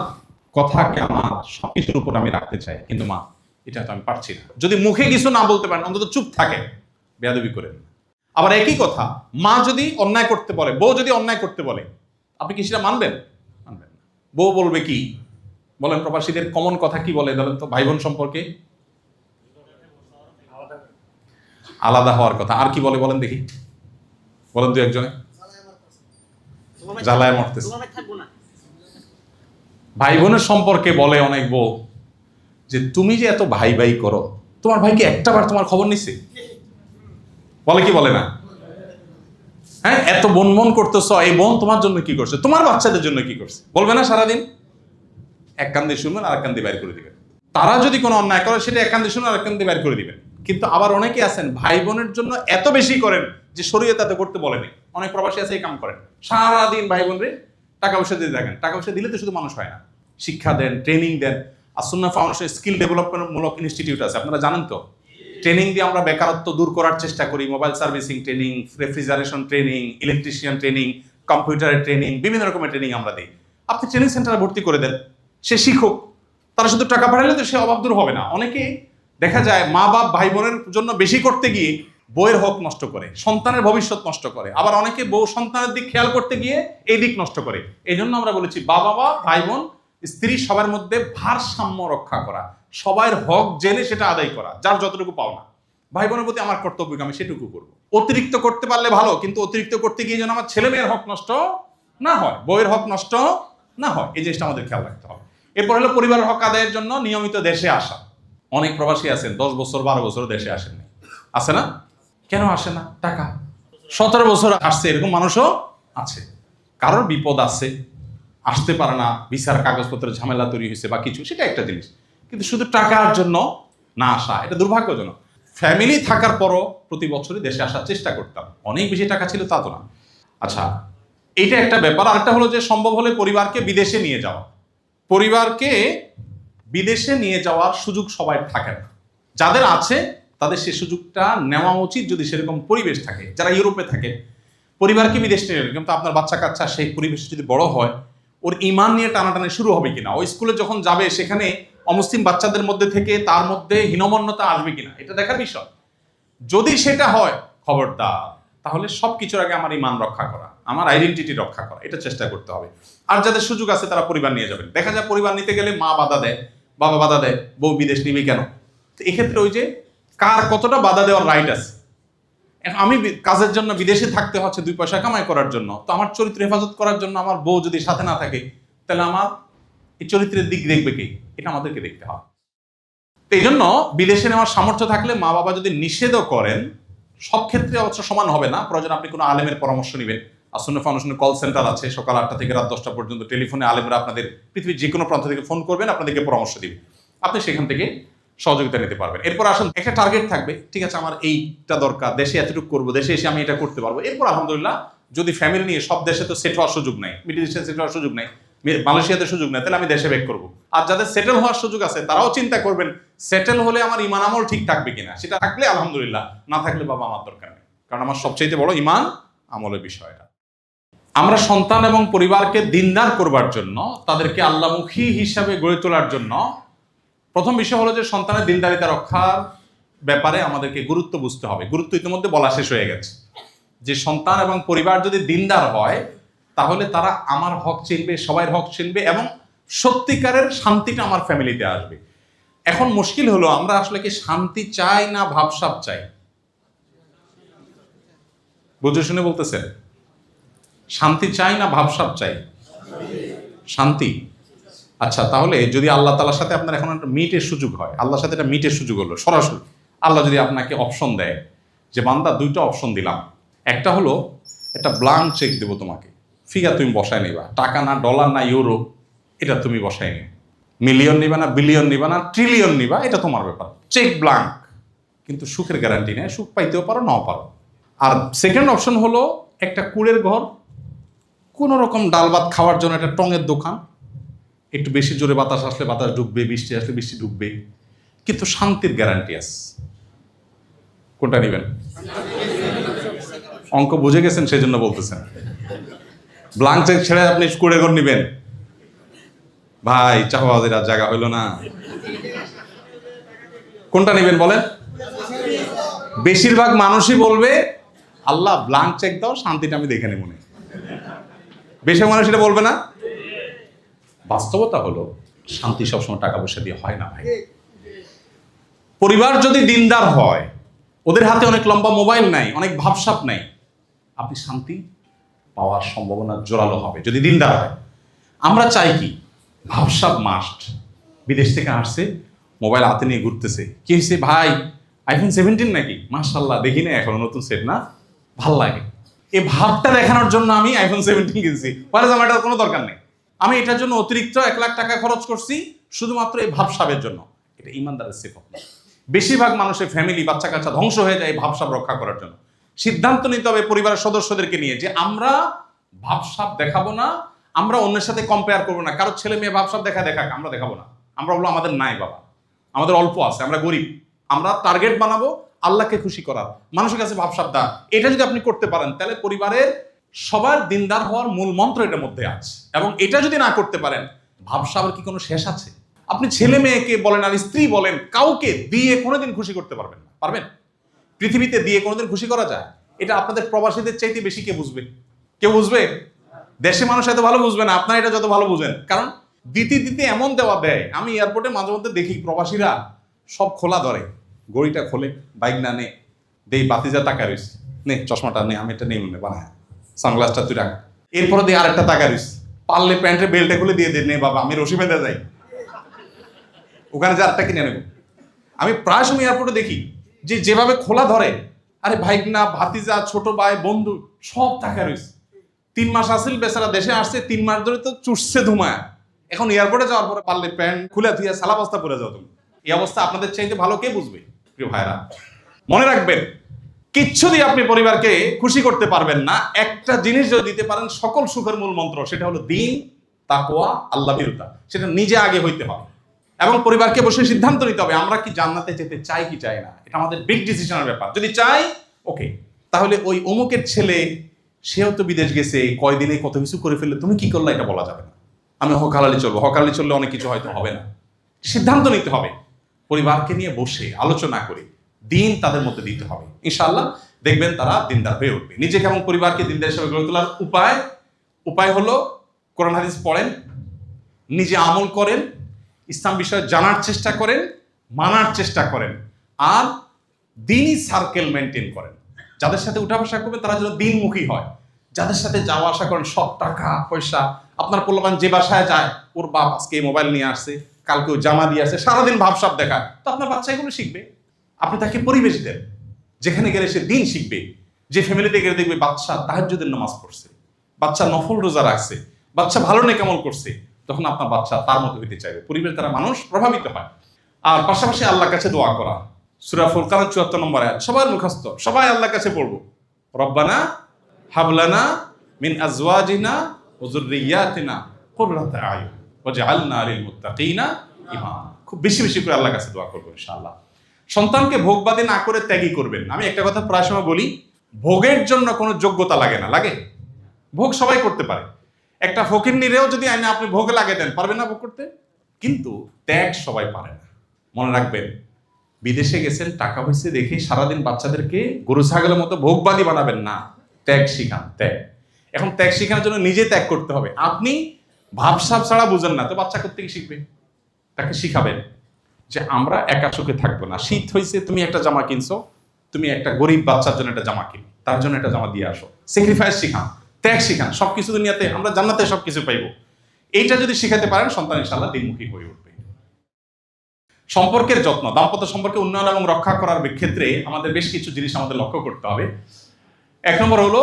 কথাকে আমার সবকিছুর উপর আমি রাখতে চাই, কিন্তু মা এটা তো আমি পারছি না। যদি মুখে কিছু না বলতে পারেন, অন্তত চুপ থাকে, বেয়াদবি করেন। আবার একই কথা মা যদি অন্যায় করতে বলে, বউ যদি অন্যায় করতে বলে, আপনি কি সেটা মানবেন? মানবেন না। বউ বলবে কি? বলেন, প্রবাসীদের কমন কথা কি বলে বলেন তো ভাই বোন সম্পর্কে? আলাদা হওয়ার কথা। আর কি বলে বলেন দেখি, বলেন দু একজনে। জ্বালায় মরতেছে। ভাই বোনের সম্পর্কে বলে অনেক বউ যে তুমি যে এত ভাই ভাই করো, তোমার ভাইকে একটা বার তোমার খবর নিছে? বলে কি বলে না? হ্যাঁ, এত বোন বোন করতেছ, এই বোন তোমার জন্য কি করছে, তোমার বাচ্চাদের জন্য কি করছে, বলবে না সারাদিন? এক কান দিয়ে শুনবেন আর এক কান দিয়ে বাইর করে দিবেন। তারা যদি কোনো অন্যায় করে সেটা এক কান দিয়ে শুনে আর এক কান দিয়ে বাইর করে দিবেন। কিন্তু আবার অনেকে আছেন ভাই বোনের জন্য এত বেশি করেন যে শরীয়ত তাতে করতে বলেনি। অনেক প্রবাসী আছে এই কাম করেন, সারাদিন ভাই বোনরে টাকা পয়সা দিয়ে দেখেন। টাকা পয়সা দিলে তো শুধু মানুষ হয় না, শিক্ষা দেন, ট্রেনিং দেন। আসুন্নাহ ফাউন্ডেশন স্কিল ডেভেলপমেন্ট মূলক ইনস্টিটিউট আছে, আপনারা জানেন তো। ট্রেনিং দিয়ে আমরা বেকারত্ব দূর করার চেষ্টা করি। Mobile servicing training, refrigeration training, electrician training, কম্পিউটারের ট্রেনিং, বিভিন্ন রকমের ট্রেনিং আমরা দিই। আপনি ট্রেনিং সেন্টারে ভর্তি করে দেন, সে শিখুক। তারা শুধু টাকা পাঠালে তো সে অভাব দূর হবে না। অনেকে দেখা যায় মা বাপ ভাই বোনের জন্য বেশি করতে গিয়ে বউয়ের হক নষ্ট করে, সন্তানের ভবিষ্যৎ নষ্ট করে। আবার অনেকে বউ সন্তানের দিক খেয়াল করতে গিয়ে এই দিক নষ্ট করে। এই জন্য আমরা বলেছি বাবা ভাই বোন স্ত্রী সবার মধ্যে ভারসাম্য রক্ষা করা, সবার হক জেনে সেটা আদায় করা, যার যতটুকু পাওনা। ভাই বোনের প্রতি আমার কর্তব্য আমি সেটুকু করবো। অতিরিক্ত করতে পারলে ভালো, কিন্তু অতিরিক্ত করতে গিয়ে যেন আমার ছেলে মেয়ের হক নষ্ট না হয়, বউয়ের হক নষ্ট না হয়, এই জিনিসটা আমাদের খেয়াল রাখতে হবে। এরপর হলো পরিবারের হক আদায়ের জন্য নিয়মিত দেশে আসা। অনেক প্রবাসী আছেন 10 বছর 12 বছর দেশে আসেননি, আছে না? কেন আসে না? টাকা। 17 বছর আসছে এরকম মানুষও আছে। কারোর বিপদ আছে, আসতে পারে না, ভিসার কাগজপত্রের ঝামেলা তৈরি হয়েছে বা কিছু, সেটা একটা জিনিস। কিন্তু শুধু টাকার জন্য না আসা, এটা দুর্ভাগ্যজনক। ফ্যামিলি থাকার পরও প্রতি বছরই দেশে আসার চেষ্টা করতাম। অনেক বেশি টাকা ছিল তা তো না। আচ্ছা, এইটা একটা ব্যাপার। আরেকটা হলো যে সম্ভব হলে পরিবারকে বিদেশে নিয়ে যাওয়া। পরিবারকে বিদেশে নিয়ে যাওয়ার সুযোগ সবাই থাকে না, যাদের আছে তাদের সে সুযোগটা নেওয়া উচিত যদি সেরকম পরিবেশ থাকে। যারা ইউরোপে থাকে পরিবারকে বিদেশ নিয়ে গেলেন, কিন্তু আপনার বাচ্চা কাচ্চা সেই পরিবেশে যদি বড় হয়, ওর ইমান নিয়ে টানাটানি শুরু হবে কিনা, ওই স্কুলে যখন যাবে সেখানে অমুসলিম বাচ্চাদের মধ্যে থেকে তার মধ্যে হীনমন্যতা আসবে কিনা, এটা দেখার বিষয়। যদি সেটা হয় খবরদার, তাহলে সবকিছুর আগে আমার ইমান রক্ষা করা, আমার আইডেন্টিটি রক্ষা করা, এটা চেষ্টা করতে হবে। আর যাদের সুযোগ আছে তারা পরিবার নিয়ে যাবেন। দেখা যায় পরিবার নিতে গেলে মা বাধা দেয়, বাবা বাধা দেয়, বউ বিদেশ নিবি কেন। তো এক্ষেত্রে ওই যে কার কতটা বাধা দেওয়ার রাইট আছে। আমি কাজের জন্য বিদেশে থাকতে হচ্ছে 2 পয়সা কামাই করার জন্য, তো আমার চরিত্র হেফাজত করার জন্য আমার বউ যদি সাথে না থাকে, তাহলে আমার এই চরিত্রের দিক দেখবে কে? এটা আমাদেরকে দেখতে হবে। তো এই জন্য বিদেশে নেওয়ার সামর্থ্য থাকলে মা বাবা যদি নিষেধও করেন, সব ক্ষেত্রে অবশ্য সমান হবে না, প্রয়োজন আপনি কোনো আলেমের পরামর্শ নেবেন। আসুন্নাহ ফাউন্ডেশনের কল সেন্টার আছে, সকাল 8টা থেকে রাত 10টা পর্যন্ত টেলিফোনে আলেমরা আপনাদের পৃথিবীর যে কোনো প্রান্ত থেকে ফোন করবেন, আপনাদেরকে পরামর্শ দিবে, আপনি সেখান থেকে সহযোগিতা নিতে পারবেন। এরপর আসুন, একটা টার্গেট থাকবে, ঠিক আছে আমার এইটা দরকার, দেশে এতটুকু করবো, দেশে এসে আমি এটা করতে পারবো। এরপর আলহামদুলিল্লাহ, যদি ফ্যামিলি নিয়ে, সব দেশে তো সেট হওয়ার সুযোগ নাই, মিডল ইস্টে সেট হওয়ার সুযোগ নাই, মালয়েশিয়াতে সুযোগ নেই, তাহলে আমি দেশে ব্যাক করবো। আর যাদের সেটেল হওয়ার সুযোগ আছে তারাও চিন্তা করবেন সেটেল হলে আমার ইমান আমল ঠিক থাকবে কিনা, সেটা থাকলে আলহামদুলিল্লাহ, না থাকলে বাবা আমার দরকার নেই, কারণ আমার সবচেয়ে বড় ইমান আমলের বিষয়টা। আমরা সন্তান এবং পরিবারকে দিনদার করবার জন্য, তাদেরকে আল্লাহমুখী হিসাবে গড়ে তোলার জন্য প্রথম বিষয় হলো যে সন্তানের দিনদারিতা রক্ষার ব্যাপারে আমাদেরকে গুরুত্ব বুঝতে হবে। গুরুত্ব ইতিমধ্যে বলা শেষ হয়ে গেছে, যে সন্তান এবং পরিবার যদি দিনদার হয় তাহলে তারা আমার হক চিনবে, সবার হক চিনবে, এবং সত্যিকারের শান্তিটা আমার ফ্যামিলিতে আসবে। এখন মুশকিল হলো আমরা আসলে কি শান্তি চাই না ভাবসাব চাই? বুঝে শুনে বলতেছেন, শান্তি চাই না ভাবসাব চাই? শান্তি। আচ্ছা, তাহলে যদি আল্লাহ তাআলার সাথে আপনার এখন একটা মিটের সুযোগ হয়, আল্লাহর সাথে একটা মিটের সুযোগ হলো সরাসরি, আল্লাহ যদি আপনাকে অপশন দেয় যে বান্দা 2টা অপশন দিলাম, একটা হলো একটা ব্লাঙ্ক চেক দেবো তোমাকে, ফিগার তুমি বসায় নিবা, টাকা না ডলার না ইউরো, এটা তুমি বসায় নিও, মিলিয়ন নিবা না বিলিয়ন নিবা না ট্রিলিয়ন নিবা, এটা তোমার ব্যাপার, চেক ব্লাঙ্ক, কিন্তু সুখের গ্যারান্টি নেই, সুখ পাইতেও পারো নাও পারো। আর সেকেন্ড অপশন হলো একটা কুড়ের ঘর, কোনো রকম ডাল ভাত খাওয়ার জন্য একটা টঙের দোকান, একটু বেশি জোরে বাতাস আসলে বাতাস ঢুকবে, বৃষ্টি আসলে বৃষ্টি ঢুকবে, কিন্তু শান্তির গ্যারান্টি আছে। কোনটা নেবেন? অঙ্ক বুঝে গেছেন সেই জন্য বলতেছেন। ব্লাঙ্ক চেক ছেড়ে আপনি কুড়ের ঘর নেবেন? ভাই চাপাবাজের আর জায়গা হইল না। কোনটা নেবেন বলেন? বেশিরভাগ মানুষই বলবে আল্লাহ ব্লাঙ্ক চেক দাও, শান্তিটা আমি দেখে নেব। বেশি মানুষ এটা বলবে না? বাস্তবতা হলো শান্তি সবসময় টাকা পয়সা দিয়ে হয় না ভাই। পরিবার যদি দিনদার হয়, ওদের হাতে অনেক লম্বা মোবাইল নাই, অনেক ভাবসাব নাই, আপনি শান্তি পাওয়ার সম্ভাবনা জোরালো হবে যদি দিনদার হয়। আমরা চাই কি ভাবসাব মাস্ট। বিদেশ থেকে আসছে, মোবাইল হাতে নিয়ে ঘুরতেছে, কি হয়েছে ভাই আইফোন 17 নাকি, মাশাআল্লাহ দেখি না এখনো নতুন সেট না, ভাল লাগে। এই ভাবটা দেখানোর জন্য আমি আইফোন 17 কিনছি, পরে আমার এটার কোনো দরকার নেই। আমি এটার জন্য অতিরিক্ত 1 লাখ টাকা খরচ করছি শুধুমাত্র এই ভাবসাবের জন্য। এটা ইমানদারের সিফত না। বেশিরভাগ মানুষের ফ্যামিলি বাচ্চা কাচ্চা ধ্বংস হয়ে যায় এই ভাবসাব রক্ষা করার জন্য। সিদ্ধান্ত নিতে হবে পরিবারের সদস্যদেরকে নিয়ে যে আমরা ভাবসাব দেখাবো না, আমরা অন্যের সাথে কম্পেয়ার করবো না। কারো ছেলে মেয়ে ভাবসাব দেখাক, আমরা দেখাবো না। আমরা বলবো আমাদের নাই বাবা, আমাদের অল্প আছে, আমরা গরিব। আমরা টার্গেট বানাবো আল্লাহকে খুশি করার, মানুষের কাছে ভাবসাব দা। এটা যদি আপনি করতে পারেন তাহলে পরিবারের সবার দিনদার হওয়ার মূল মন্ত্র এটার মধ্যে আছে। এবং এটা যদি না করতে পারেন, ভাবসাবের কি কোনো শেষ আছে? আপনি ছেলে মেয়েকে বলেন আর স্ত্রী বলেন, কাউকে দিয়ে কোনোদিন খুশি করতে পারবেন না। পারবেন? পৃথিবীতে দিয়ে কোনোদিন খুশি করা যায়? এটা আপনাদের প্রবাসীদের চাইতে বেশি কে বুঝবে? কেউ বুঝবে? দেশে মানুষ এত ভালো বুঝবে না, আপনারা এটা যত ভালো বুঝেন। কারণ দিতে দিতে এমন দেওয়া দেয়, আমি এয়ারপোর্টে মাঝে মধ্যে দেখি প্রবাসীরা সব খোলা ধরে, গড়িটা খোলে, বাইক না নে, দেই বাতিজা টাকা রয়েছে, নে চশমাটা নে, আমি এটা নেই মনে বানায়, সানগ্লাসটা তুই রাখ, এরপরে দিয়ে আরেকটা টাকা রয়েছে, পারলে প্যান্টের বেল্টে খুলে দিয়ে দে, নে বাবা আমি রশি বেঁধে যাই, ওখানে যে আরেকটা কিনে নেব। আমি প্রায় সময় এয়ারপোর্টে দেখি যে যেভাবে খোলা ধরে, আরে ভাইক না ভাতিজা ছোট ভাই বন্ধু সব টাকা রয়েছে। 3 মাস আসিল বেচারা, দেশে আসছে 3 মাস ধরে তো চুষছে ধুমায়, এখন এয়ারপোর্টে যাওয়ার পরে পারলে প্যান্ট খুলে ধুয়ে সালা বস্তা পরে যাও তুমি। এই অবস্থা আপনাদের চাইতে ভালো কে বুঝবে? প্রিয় ভাইরা, মনে রাখবেন কিচ্ছু দিয়ে আপনি পরিবারকে খুশি করতে পারবেন না। একটা জিনিস যদি দিতে পারেন সকল সুখের মূল মন্ত্র, সেটা হলো দ্বীন, তাকওয়া, আল্লাহ ভীরুতা। সেটা নিজে আগে হইতে হবে এবং পরিবারকে বসে সিদ্ধান্ত নিতে হবে আমরা কি জান্নাতে যেতে চাই কি চাই না। এটা আমাদের বিগ ডিসিশনের ব্যাপার। যদি চাই ওকে, তাহলে ওই অমুকের ছেলে সেও তো বিদেশ গেছে, কয়দিনে কত কিছু করে ফেললে, তুমি কি করলে এটা বলা যাবে না। আমি হকালালি চলবো, হকালালি চললে অনেক কিছু হয়তো হবে না। সিদ্ধান্ত নিতে হবে পরিবারকে নিয়ে বসে আলোচনা করে, দিন তাদের মধ্যে দিতে হবে। ইনশাআল্লাহ দেখবেন তারা দিনদার হয়ে উঠবে। নিজেকে এবং পরিবারকে দিনদার হিসেবে গড়ে তোলার উপায় হলো কোরআন হাদিস পড়েন, নিজে আমল করেন, ইসলাম বিষয়ে জানার চেষ্টা করেন, মানার চেষ্টা করেন, আর দিনই সার্কেল মেনটেন করেন। যাদের সাথে উঠা বসা করবেন তারা যেন দিনমুখী হয়। যাদের সাথে যাওয়া আসা করেন সব টাকা পয়সা, আপনার পোলাপান যে বাসায় যায়, ওর বাপ আজকে মোবাইল নিয়ে আসছে, কালকেও জামা দিয়ে আসছে, সারাদিন ভাবসাব দেখায়, তো আপনার বাচ্চা এগুলো শিখবে। আপনি তাকে পরিবেশ দেন যেখানে গেলে সে দিন শিখবে। যে ফ্যামিলিতে গেলে দেখবে বাচ্চা তাহাজ্জুদের নামাজ পড়ছে, বাচ্চা নফল রোজা রাখছে, বাচ্চা ভালো নেকামল করছে, তখন আপনার বাচ্চা তার মতো হইতে চাইবে। পরিবেশ দ্বারা মানুষ প্রভাবিত হয়। আর পাশাপাশি আল্লাহর কাছে দোয়া করা, সূরা ফুরকানের 74 নম্বর আয়াত সবার মুখস্থ, সবাই আল্লাহর কাছে পড়বো, রব্বানা হাবলানা মিন আজওয়াজিনা ওয়া যুররিয়াতিনা কুররাতা আয়ুন ওয়াজআলনা লিল মুত্তাকিনা ইমামা। খুব বেশি বেশি করে আল্লাহর কাছে দোয়া করবো ইনশাআল্লাহ। সন্তানকে ভোগবাদী না করে ত্যাগী করবেন। আমি একটা কথা প্রায় সময় বলি, ভোগের জন্য কোনো যোগ্যতা লাগে না। লাগে? ভোগ সবাই করতে পারে। একটা ফকিন্নিরেও যদি আইনে আপনি ভোগে লাগিয়ে দেন, পারবেন না ভোগ করতে? কিন্তু ত্যাগ সবাই পারে না। মনে রাখবেন, বিদেশে গেছেন, টাকা পয়সা দেখে সারাদিন বাচ্চাদেরকে গরু ছাগলের মতো ভোগবাদী বানাবেন না। ত্যাগ শিখান, ত্যাগ। এখন ত্যাগ শিখানোর জন্য নিজে ত্যাগ করতে হবে। আপনি ভাবসাব ছাড়া বুঝেন না, তো বাচ্চা করতে কি শিখবে? তাকে শিখাবেন যে আমরা একা সুখে থাকবো না। শীত হয়েছে, তুমি একটা জামা কিনছো, তুমি একটা গরিব বাচ্চার জন্য একটা জামা কিনো, তার জন্য একটা জামা দিয়ে আসো। স্যাক্রিফাইস শিখান, ত্যাগ শিখান। সবকিছু দুনিয়াতে আমরা জান্নাতে সবকিছু পাইবো। এইটা যদি শিখাতে পারেন, সন্তান ইনশাআল্লাহ দিনমুখী হয়ে উঠবে। সম্পর্কের যত্ন, দাম্পত্য সম্পর্কে উন্নয়ন এবং রক্ষা করার ক্ষেত্রে আমাদের বেশ কিছু জিনিস আমাদের লক্ষ্য করতে হবে। 1 নম্বর হলো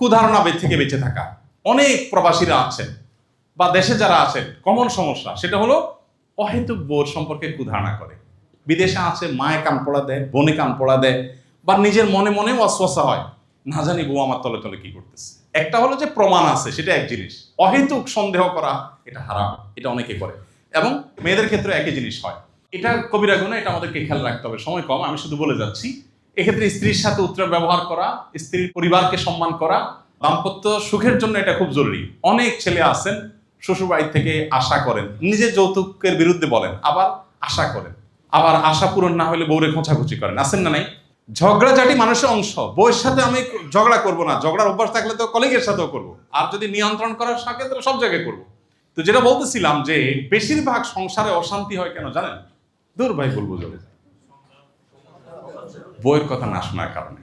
কুধারণা থেকে বেঁচে থাকা। অনেক প্রবাসীরা আছেন বা দেশে যারা আছেন, কমন সমস্যা সেটা হলো অহেতুক বোর সম্পর্কে কুধারণা করে। বিদেশে আছে, মায়ে কান পড়া দেয়, বোনে কান পড়া দেয়, বা নিজের মনে মনে ওয়াসওয়াসা হয়, না জানি বউ আমার তলে তলে কি করতেছে। একটা হলো যে প্রমাণ আছে, সেটা এক জিনিস। অহেতুক সন্দেহ করা এটা হারাম, এটা অনেকে করে, এবং মেয়েদের ক্ষেত্রে একই জিনিস হয়। এটা কবিরা গুনাহ, এটা আমাদেরকে খেয়াল রাখতে হবে। সময় কম, আমি শুধু বলে যাচ্ছি। এক্ষেত্রে স্ত্রীর সাথে উত্তর ব্যবহার করা, স্ত্রীর পরিবারকে সম্মান করা, দাম্পত্য সুখের জন্য এটা খুব জরুরি। অনেক ছেলে আছেন শ্বশুরবাড়ি থেকে আশা করেন, নিজের যৌতুকের বিরুদ্ধে বলেন, আবার আশা করেন, আবার আশা পূরণ না হলে বউরে খোঁচাখুচি করেন, আছেন না নাই? ঝগড়াঝাটি মানুষের অংশ। বউয়ের সাথে আমি ঝগড়া করব না, ঝগড়ার অভ্যাস থাকলে তো কলিগের সাথেও করব, আর যদি নিয়ন্ত্রণ করার থাকে তাহলে সব জায়গায় করব। তো যেটা বলতেছিলাম যে বেশিরভাগ সংসারে অশান্তি হয় কেন জানেন? দূর ভাই বলবো জোরে, বউয়ের কথা না শোনার কারণে।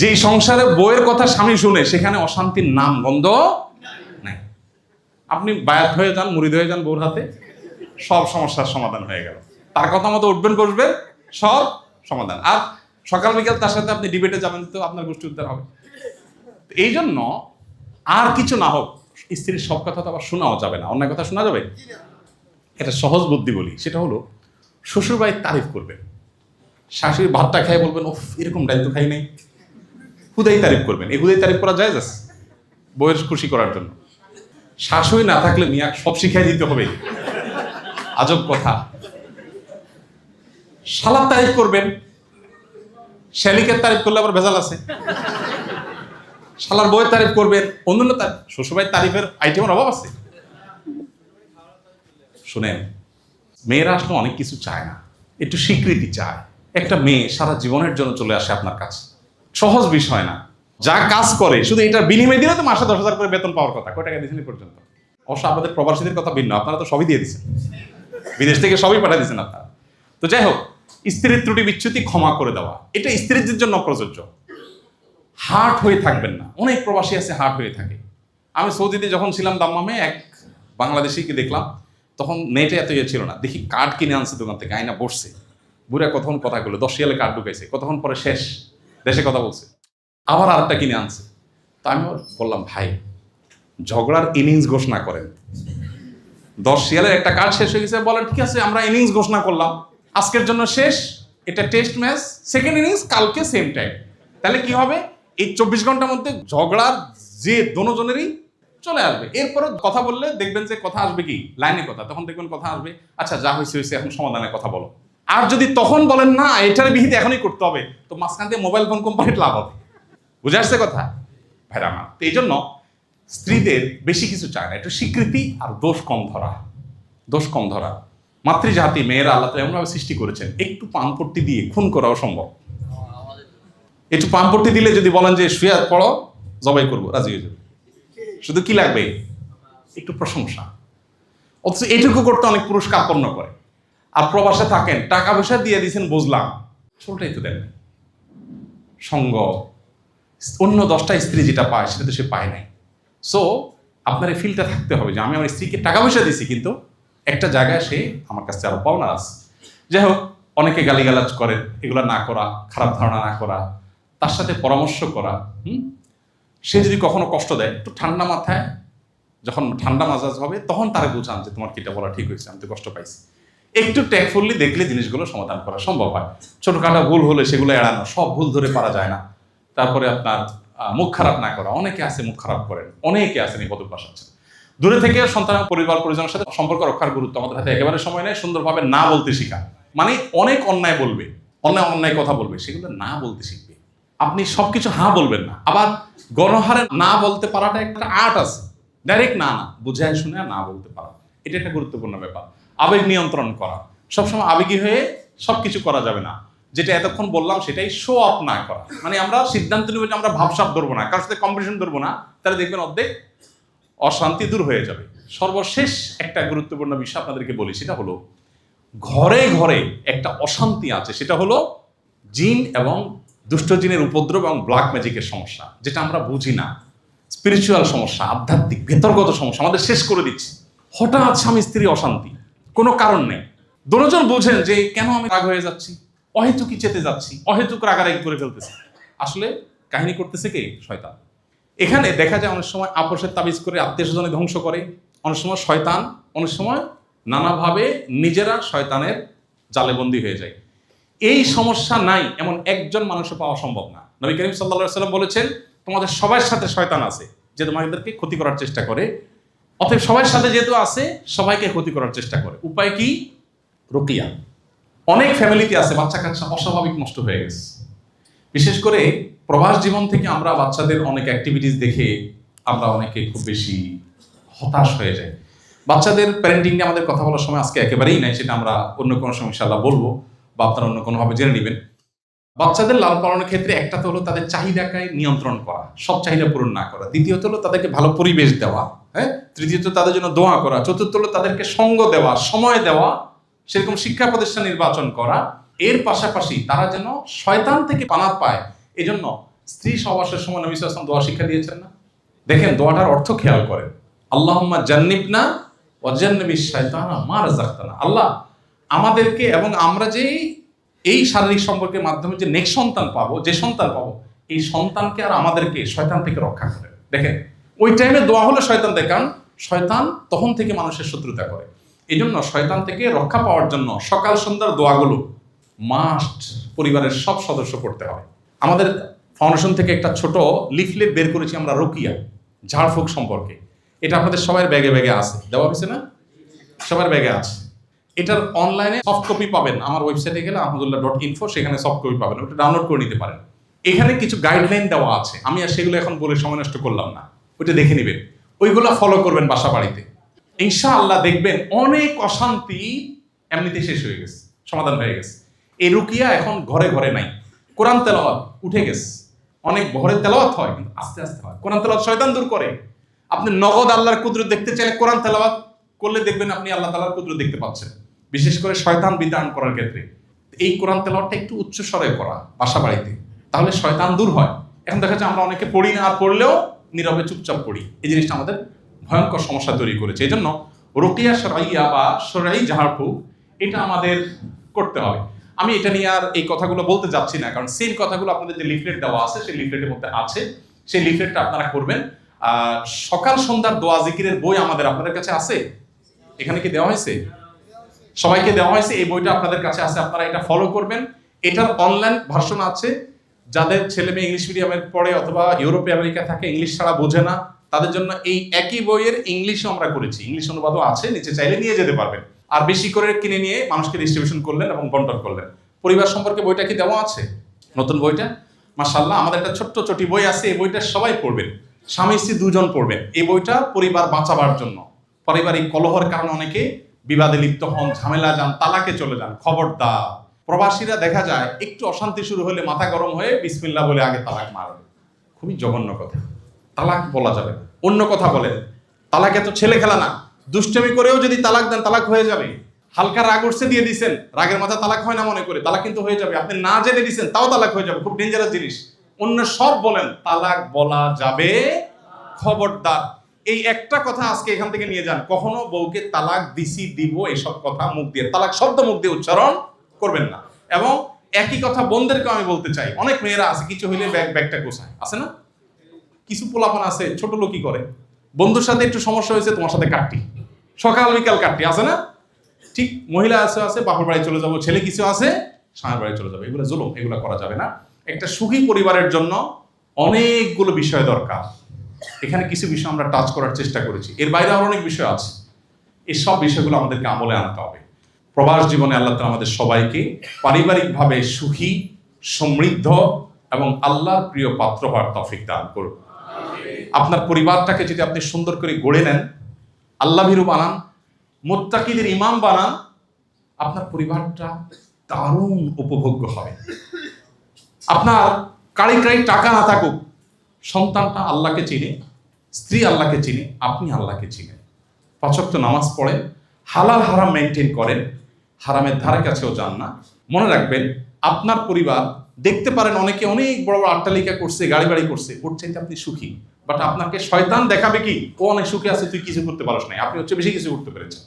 যে সংসারে বউয়ের কথা স্বামী শুনে সেখানে অশান্তির নাম গন্ধ নাই। আপনি বায়াত হয়ে যান, মুরিদ হয়ে যান বউর হাতে, সব সমস্যার সমাধান হয়ে গেল। তার কথা মতো উঠবেন বসবেন, সব সমাধান। আর সকাল বিকাল তার সাথে আপনি ডিবেটে যাবেন, তো আপনার গোষ্ঠী উদ্ধার হবে। এই জন্য আর কিছু না হোক, স্ত্রীর সব কথা তো আবার শোনাও যাবে না। অন্যায় কথা শোনা যাবে? এটা সহজ বুদ্ধি বলি, সেটা হলো শ্বশুর বাড়ির তারিফ করবেন। শাশুড়ি ভাতটা খেয়ে বলবেন, ওফ এরকম ডাল তো খাই নাই। হুদাই তারিফ করবেন। এই হুদাই তারিফ করা যায় জাস্ট বউয়ের খুশি করার জন্য। শাশুড়ি না থাকলে মিয়া সব শিখাই দিতে হবে, আজব কথা। শালার তারিফ করবেন, শ্যালিকের তারিফ করলে আবার ভেজাল আছে। শালার বউয়ের তারিফ করবেন, অন্যান্য তারিফ। শ্বশুরবাড়ির তারিফের আইটেমের অভাব আছে? শুনেন, মেয়েরা আসলে অনেক কিছু চায় না, একটু স্বীকৃতি চায়। একটা মেয়ে সারা জীবনের জন্য চলে আসে আপনার কাছে, সহজ বিষয় না। যা কাজ করে শুধু এটা বিনিময় দিলে তো মাসে 10,000 করে বেতন পাওয়ার কথা। কয় টাকা দিয়েছেন এই পর্যন্ত? অবশ্য আপনাদের প্রবাসীদের কথা ভিন্ন, আপনারা তো সবই দিয়ে দিচ্ছেন, বিদেশ থেকে সবই পাঠিয়ে দিচ্ছেন আপনারা। তো যাই হোক, স্ত্রীর ত্রুটি বিচ্যুতি ক্ষমা করে দেওয়া, এটা স্ত্রীদের জন্য প্রযোজ্য। হার্ট হয়ে থাকবেন না। অনেক প্রবাসী আছে হার্ট হয়ে থাকে। আমি সৌদিতে যখন ছিলাম দাম্মামে, এক বাংলাদেশিকে দেখলাম, তখন নেটে এত ইয়ে ছিল না। দেখি কার্ড কিনে আনছে দোকান থেকে, আয়না বসছে, বুড়া কতক্ষণ কথা বললো, 10 রিয়ালে কার্ড ঢুকাইছে, কতক্ষণ পরে শেষ, দেশে কথা বলছে, আবার আরেকটা কিনে আনছে। তা আমি বললাম, ভাই ঝগড়ার ইনিংস ঘোষণা করেন। 10 রিয়ালের একটা কার্ড শেষ হয়ে গেছে, বলেন ঠিক আছে আমরা ইনিংস ঘোষণা করলাম, আজকের জন্য শেষ, এটা টেস্ট ম্যাচ, সেকেন্ড ইনিংস কালকে সেম টাইম। তাহলে কি হবে, এই 24 ঘন্টার মধ্যে ঝগড়ার যে দোনোজনেরই চলে আসবে। এরপরে কথা বললে দেখবেন যে কথা আসবে কি লাইনে কথা, তখন দেখবেন কথা আসবে, আচ্ছা যা হয়েছে হয়েছে, এখন সমাধানের কথা বলো। আর যদি তখন বলেন না এটার বিহিত এখনই করতে হবে, তো মাঝখান দিয়ে মোবাইল ফোন কোম্পানির লাভ হবে। বুঝে আসছে কথা ভাইরা আমার? তো এই জন্য স্ত্রীদের বেশি কিছু চায় না, একটু স্বীকৃতি আর দোষ কম ধরা। দোষ কম ধরা। মাতৃজাতি মেয়েরা আল্লাহ তাআলা এমনভাবে সৃষ্টি করেছেন, একটু পানপট্টি দিয়ে খুন করাও সম্ভব। একটু পানপট্টি দিলে যদি বলেন যে শুয়ে পড়ো, জবাই করবো, রাজি হয়ে যাবে। শুধু কি লাগবে? একটু প্রশংসা। অথচ এইটুকু করতে অনেক পুরুষ কার্পণ্য করে। আর প্রবাসে থাকেন, টাকা পয়সা দিয়ে দিয়েছেন বুঝলাম, আসলটাই তো দেন সঙ্গ। অন্য 10টা স্ত্রী যেটা পায় সেটা তো সে পায় নাই। সো আপনার এই ফিলটা থাকতে হবে যে আমি আমার স্ত্রীকে টাকা পয়সা দিছি, কিন্তু একটা জায়গায় সে আমার কাছে আরো পাওনা আছে। যাই হোক, অনেকে গালিগালাজ করেন, এগুলো না করা, খারাপ ধারণা না করা, তার সাথে পরামর্শ করা। সে যদি কখনো কষ্ট দেয়, একটু ঠান্ডা মাথায়, যখন ঠান্ডা মাজাজ হবে তখন তারা বুঝান যে তোমার কিটা বলা ঠিক হয়েছে, আমি তো কষ্ট পাইছি। একটু ট্যাকফুলি দেখলে জিনিসগুলো সমাধান করা সম্ভব হয়। ছোটখাটো ভুল হলে সেগুলো এড়ানো, সব ভুল ধরে পারা যায় না। তারপরে আপনার মুখ খারাপ না করা। অনেকে আছে মুখ খারাপ করেন, অনেকে আছেন এই বদভ্যাস আছে। দূরে থেকে সন্তান, পরিবার পরিজনের সাথে সম্পর্ক রক্ষার গুরুত্ব আমাদের হাতে একেবারে সময় নেই। সুন্দরভাবে না বলতে শিখা, মানে অনেক অন্যায় বলবে, অন্যায় কথা বলবে, সেগুলো না বলতে শিখবে। আপনি সবকিছু হ্যাঁ বলবেন না। আবার গণহারে না বলতে পারাটা একটা আর্ট আছে। ডাইরেক্ট না না বুঝায় শুনে না বলতে পারা, এটা একটা গুরুত্বপূর্ণ ব্যাপার। আবেগ নিয়ন্ত্রণ করা, সবসময় আবেগী হয়ে সবকিছু করা যাবে না। যেটা এতক্ষণ বললাম সেটাই শো অফ না করা। মানে আমরা সিদ্ধান্ত নেব যে আমরা ভাবসাব ধরবো না, কারোর সাথে কম্পিটিশন ধরবো না, তাহলে দেখবেন অর্ধেক অশান্তি দূর হয়ে যাবে। সর্বশেষ একটা গুরুত্বপূর্ণ বিষয় আপনাদেরকে বলি, সেটা হলো ঘরে ঘরে একটা অশান্তি আছে, সেটা হলো জিন এবং দুষ্ট জিনের উপদ্রব এবং ব্ল্যাক ম্যাজিকের সমস্যা, যেটা আমরা বুঝি না। স্পিরিচুয়াল সমস্যা, আধ্যাত্মিক ভেতরগত সমস্যা আমাদের শেষ করে দিচ্ছে। হঠাৎ স্বামী স্ত্রী অশান্তি, কোনো কারণ নেই। দুজন বুঝেন যে কেন আমি রাগ হয়ে যাচ্ছি, অহেতুকি চেতে যাচ্ছি, অহেতুক রাগারাগি করে ফেলতেছি। আসলে কাহিনী করতেছে কে? শয়তান। এখানে দেখা যায় অনেক সময় আপোষের তাবিজ করে আত্মীয় স্বজনে ধ্বংস করে, অনেক সময় শয়তান, অনেক সময় নানাভাবে নিজেরা শয়তানের জালেবন্দী হয়ে যায়। এই সমস্যা নাই এমন একজন মানুষও পাওয়া সম্ভব না। নবী করিম সাল্লাল্লাহু আলাইহি ওয়াসাল্লাম বলেছেন, তোমাদের সবার সাথে শয়তান আছে যে তোমাদেরকে ক্ষতি করার চেষ্টা করে। অতএব সবার সাথে যেহেতু আছে, সবাইকে ক্ষতি করার চেষ্টা করে। উপায় কি? রুকিয়া। অনেক ফ্যামিলিতে আছে বাচ্চা কাচ্চা অস্বাভাবিক নষ্ট হয়ে গেছে। বিশেষ করে প্রবাস জীবন থেকে আমরা বাচ্চাদের অনেক অ্যাক্টিভিটিস দেখে আমরা অনেকে খুব বেশি হতাশ হয়ে যাই। বাচ্চাদের প্যারেন্টিং নিয়ে আমাদের কথা বলার সময় আজকে একেবারেই নাই, সেটা আমরা অন্য কোনো সময় ইনশাআল্লাহ বলবো। বা আপনারা অন্য কোনোভাবে জেনে নেবেন। বাচ্চাদের লালন পালনের ক্ষেত্রে একটা তো হলো তাদের চাহিদাকে নিয়ন্ত্রণ করা, সব চাহিদা পূরণ না করা। দ্বিতীয়ত হলো তাদেরকে ভালো পরিবেশ দেওয়া, হ্যাঁ। তৃতীয়ত তাদের জন্য দোয়া করা। চতুর্থ হলো তাদেরকে সঙ্গ দেওয়া, সময় দেওয়া, সেরকম শিক্ষা প্রতিষ্ঠান নির্বাচন করা। এর পাশাপাশি তারা যেন শয়তান থেকে পানাত পায়, এজন্য স্ত্রী সহবাসের সময় নবী সাল্লাল্লাহু আলাইহি ওয়াসাল্লাম দোয়া শিক্ষা দিয়েছেন না? দেখেন দোয়াটার অর্থ খেয়াল করেন, আল্লাহুম্মা জান্নিবনা ওয়া জান্নিবিশ শাইতানা মা রাযাকতানা। আল্লাহ আমাদেরকে এবং আমরা যে এই শারীরিক সম্পর্কের মাধ্যমে যে নেক্সট সন্তান পাবো, যে সন্তান পাবো, এই সন্তানকে আর আমাদেরকে শয়তান থেকে রক্ষা করে। দেখেন ওই টাইমে দোয়া হলো শয়তান থেকে, কারণ শয়তান তখন থেকে মানুষের শত্রুতা করে। এই জন্য শয়তান থেকে রক্ষা পাওয়ার জন্য সকাল সন্ধ্যার দোয়াগুলো মাস্ট পরিবারের সব সদস্য পড়তে হবে। আমাদের ফাউন্ডেশন থেকে একটা ছোট লিফলেট বের করেছি আমরা রুকিয়া, ঝাড়ফুঁক সম্পর্কে। এটা আপনাদের সবার ব্যাগে ব্যাগে আছে, দেওয়া হয়েছে না? সবার ব্যাগে আছে। এটার অনলাইনে সফট কপি পাবেন, আমার ওয়েবসাইটে গেলে ahmadullah.info, সেখানে সফট কপি পাবেন, ওটা ডাউনলোড করে নিতে পারেন। এখানে কিছু গাইডলাইন দেওয়া আছে, আমি আর সেগুলো এখন বলে সময় নষ্ট করলাম না, ওইটা দেখে নেবেন, ওইগুলো ফলো করবেন বাসা বাড়িতে। ইনশাআল্লাহ দেখবেন অনেক অশান্তি এমনিতে শেষ হয়ে গেছে, সমাধান হয়ে গেছে। এই রুকিয়া এখন ঘরে ঘরে নাই। কোরআন তেলাওয়াত উঠে গেছে, অনেক ঘরে তেলাওয়াত হয় কিন্তু আস্তে আস্তে হয়। কোরআন তেলাওয়াত শয়তান দূর করে। আপনি নগদ আল্লাহর কুদরত দেখতে চাইলে কোরআন তেলাওয়াত করলে দেখবেন আপনি আল্লাহ তাআলার কুদরত দেখতে পাচ্ছেন, বিশেষ করে শয়তান বিতাড়ন করার ক্ষেত্রে। এই কোরআন তেলাওয়াতটা একটু উচ্চ স্বরে করা বাসা বাড়িতে, তাহলে শয়তান দূর হয়। এখন দেখা যায় আমরা অনেকে পড়ি না, আর পড়লেও নীরবে চুপচাপ পড়ি। এই জিনিসটা আমাদের ভয়ঙ্কর সমস্যা তৈরি করেছে। এই জন্য রুকিয়া শরঈয়া বা শরঈ ঝাড়ফুঁক এটা আমাদের করতে হবে। আমি এটা নিয়ে আর এই কথাগুলো বলতে যাচ্ছি না, কারণ সেম কথাগুলো আপনাদের যে লিফলেট দেওয়া আছে সেই লিফলেটের মধ্যে আছে, সেই লিফলেটটা আপনারা করবেন। সকাল সন্ধ্যার দোয়া জিকিরের বই আমাদের আপনাদের কাছে আছে, এখানে কি দেওয়া হয়েছে? সবাইকে দেওয়া হয়েছে, এই বইটা আপনাদের কাছে আছে, আপনারা এটা ফলো করবেন। এটার অনলাইন ভার্সন আছে, যাদের ছেলে মেয়ে ইংলিশ মিডিয়ামের পড়ে অথবা ইউরোপে আমেরিকা থাকে, ইংলিশ ছাড়া বোঝে না, তাদের জন্য এই একই বইয়ের ইংলিশও আমরা করেছি, ইংলিশ অনুবাদও আছে, নিচে চাইলে নিয়ে যেতে পারবেন। আর বেশি করে কিনে নিয়ে মানুষকে ডিস্ট্রিবিউশন করলেন এবং বন্টন করলেন। পরিবার সম্পর্কে বইটা কি দেওয়া আছে? নতুন বইটা মাশাআল্লাহ, আমাদের একটা ছোট্ট ছোটি বই আছে, এই বইটা সবাই পড়বেন, স্বামী স্ত্রী দুজন পড়বেন। এই বইটা পরিবার বাঁচাবার জন্য। পারিবারিক কলহের কারণে অনেকে বিবাদে লিপ্ত হন, ঝামেলা যান, তালাকে চলে যান। খবরদার, প্রবাসীরা দেখা যায় একটু অশান্তি শুরু হলে মাথা গরম হয়ে বিসমিল্লাহ বলে আগে তালাক মারবে। খুবই জঘন্য কথা, তালাক বলা যাবে না। অন্য কথা বলেন, তালাক এত ছেলে খেলা না। দুষ্টমি করেও যদি তালাক দেন তালাক হয়ে যাবে। হালকা রাগ উঠছে দিয়ে দিচ্ছেন, রাগের মাথা তালাক হয় না মনে করে, তালাক কিন্তু হয়ে যাবে। আপনি না জেনে দিচ্ছেন তাও তালাক হয়ে যাবে, খুব ডেঞ্জারাস জিনিস। অন্য সব বলেন, তালাক বলা যাবে, খবরদার। এই একটা কথা আজকে এখান থেকে নিয়ে যান, কখনো বউকে তালাক দিছি দিব এইসব কথা মুখ দিয়ে, তালাক শব্দ মুখ দিয়ে উচ্চারণ করবেন না। এবং একই কথা বোনদেরকে আমি বলতে চাই, অনেক মেয়েরা আছে কিছু হইলে ব্যাগটা গোছায়, আছে না? কিছু পোলাপান আছে ছোট লোকই করে, বন্ধুর সাথে একটু সমস্যা হয়েছে তোমার সাথে কাটটি, সকাল বিকাল কাটটি, আছে না? ঠিক মহিলা আছে বাপের বাড়ি চলে যাবো, ছেলে কিছু আছে স্বামীর বাড়ি চলে যাবে। এগুলো জুলুম, এগুলো করা যাবে না। একটা সুখী পরিবারের জন্য অনেকগুলো বিষয় দরকার। এখানে কিছু বিষয় আমরা টাচ করার চেষ্টা করেছি, এর বাইরে আরো অনেক বিষয় আছে। এই সব বিষয়গুলো আমাদেরকে আমলে আনতে হবে। প্রবাস জীবনে আল্লাহ তাআলা আমাদের সবাইকে পারিবারিকভাবে সুখী, সমৃদ্ধ এবং আল্লাহর প্রিয় পাত্র হওয়ার তৌফিক দান করুন। আপনার পরিবারটাকে যদি আপনি সুন্দর করে গড়ে নেন, আল্লাহ ভীরু বানান, মুত্তাকিদের ইমাম বানান, আপনার পরিবারটা দারুণ উপভোগ্য হবে। আপনার কাড়ি টাকা না থাকুক, সন্তানটা আল্লাহকে চিনে, স্ত্রী আল্লাহকে চিনে, আপনি আল্লাহকে চিনেন, 5 ওয়াক্ত নামাজ পড়েন, হালাল হারাম মেনটেন করেন, হারামের ধারে কাছেও যান না। মনে রাখবেন, আপনার পরিবার দেখতে পারেন অনেকে অনেক বড় বড় অট্টালিকা করছে, গাড়ি বাড়ি করছে, ওর চাইতে আপনি সুখী, বাট আপনাকে শয়তান দেখাবে কি ও অনেক সুখী আছে, তুই কিছু করতে পারিস নাই, আপনি হচ্ছে বেশি কিছু করতে পেরেছেন।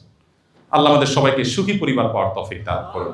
আল্লাহ আমাদের সবাইকে সুখী পরিবার পাওয়ার তৌফিক দান করুন।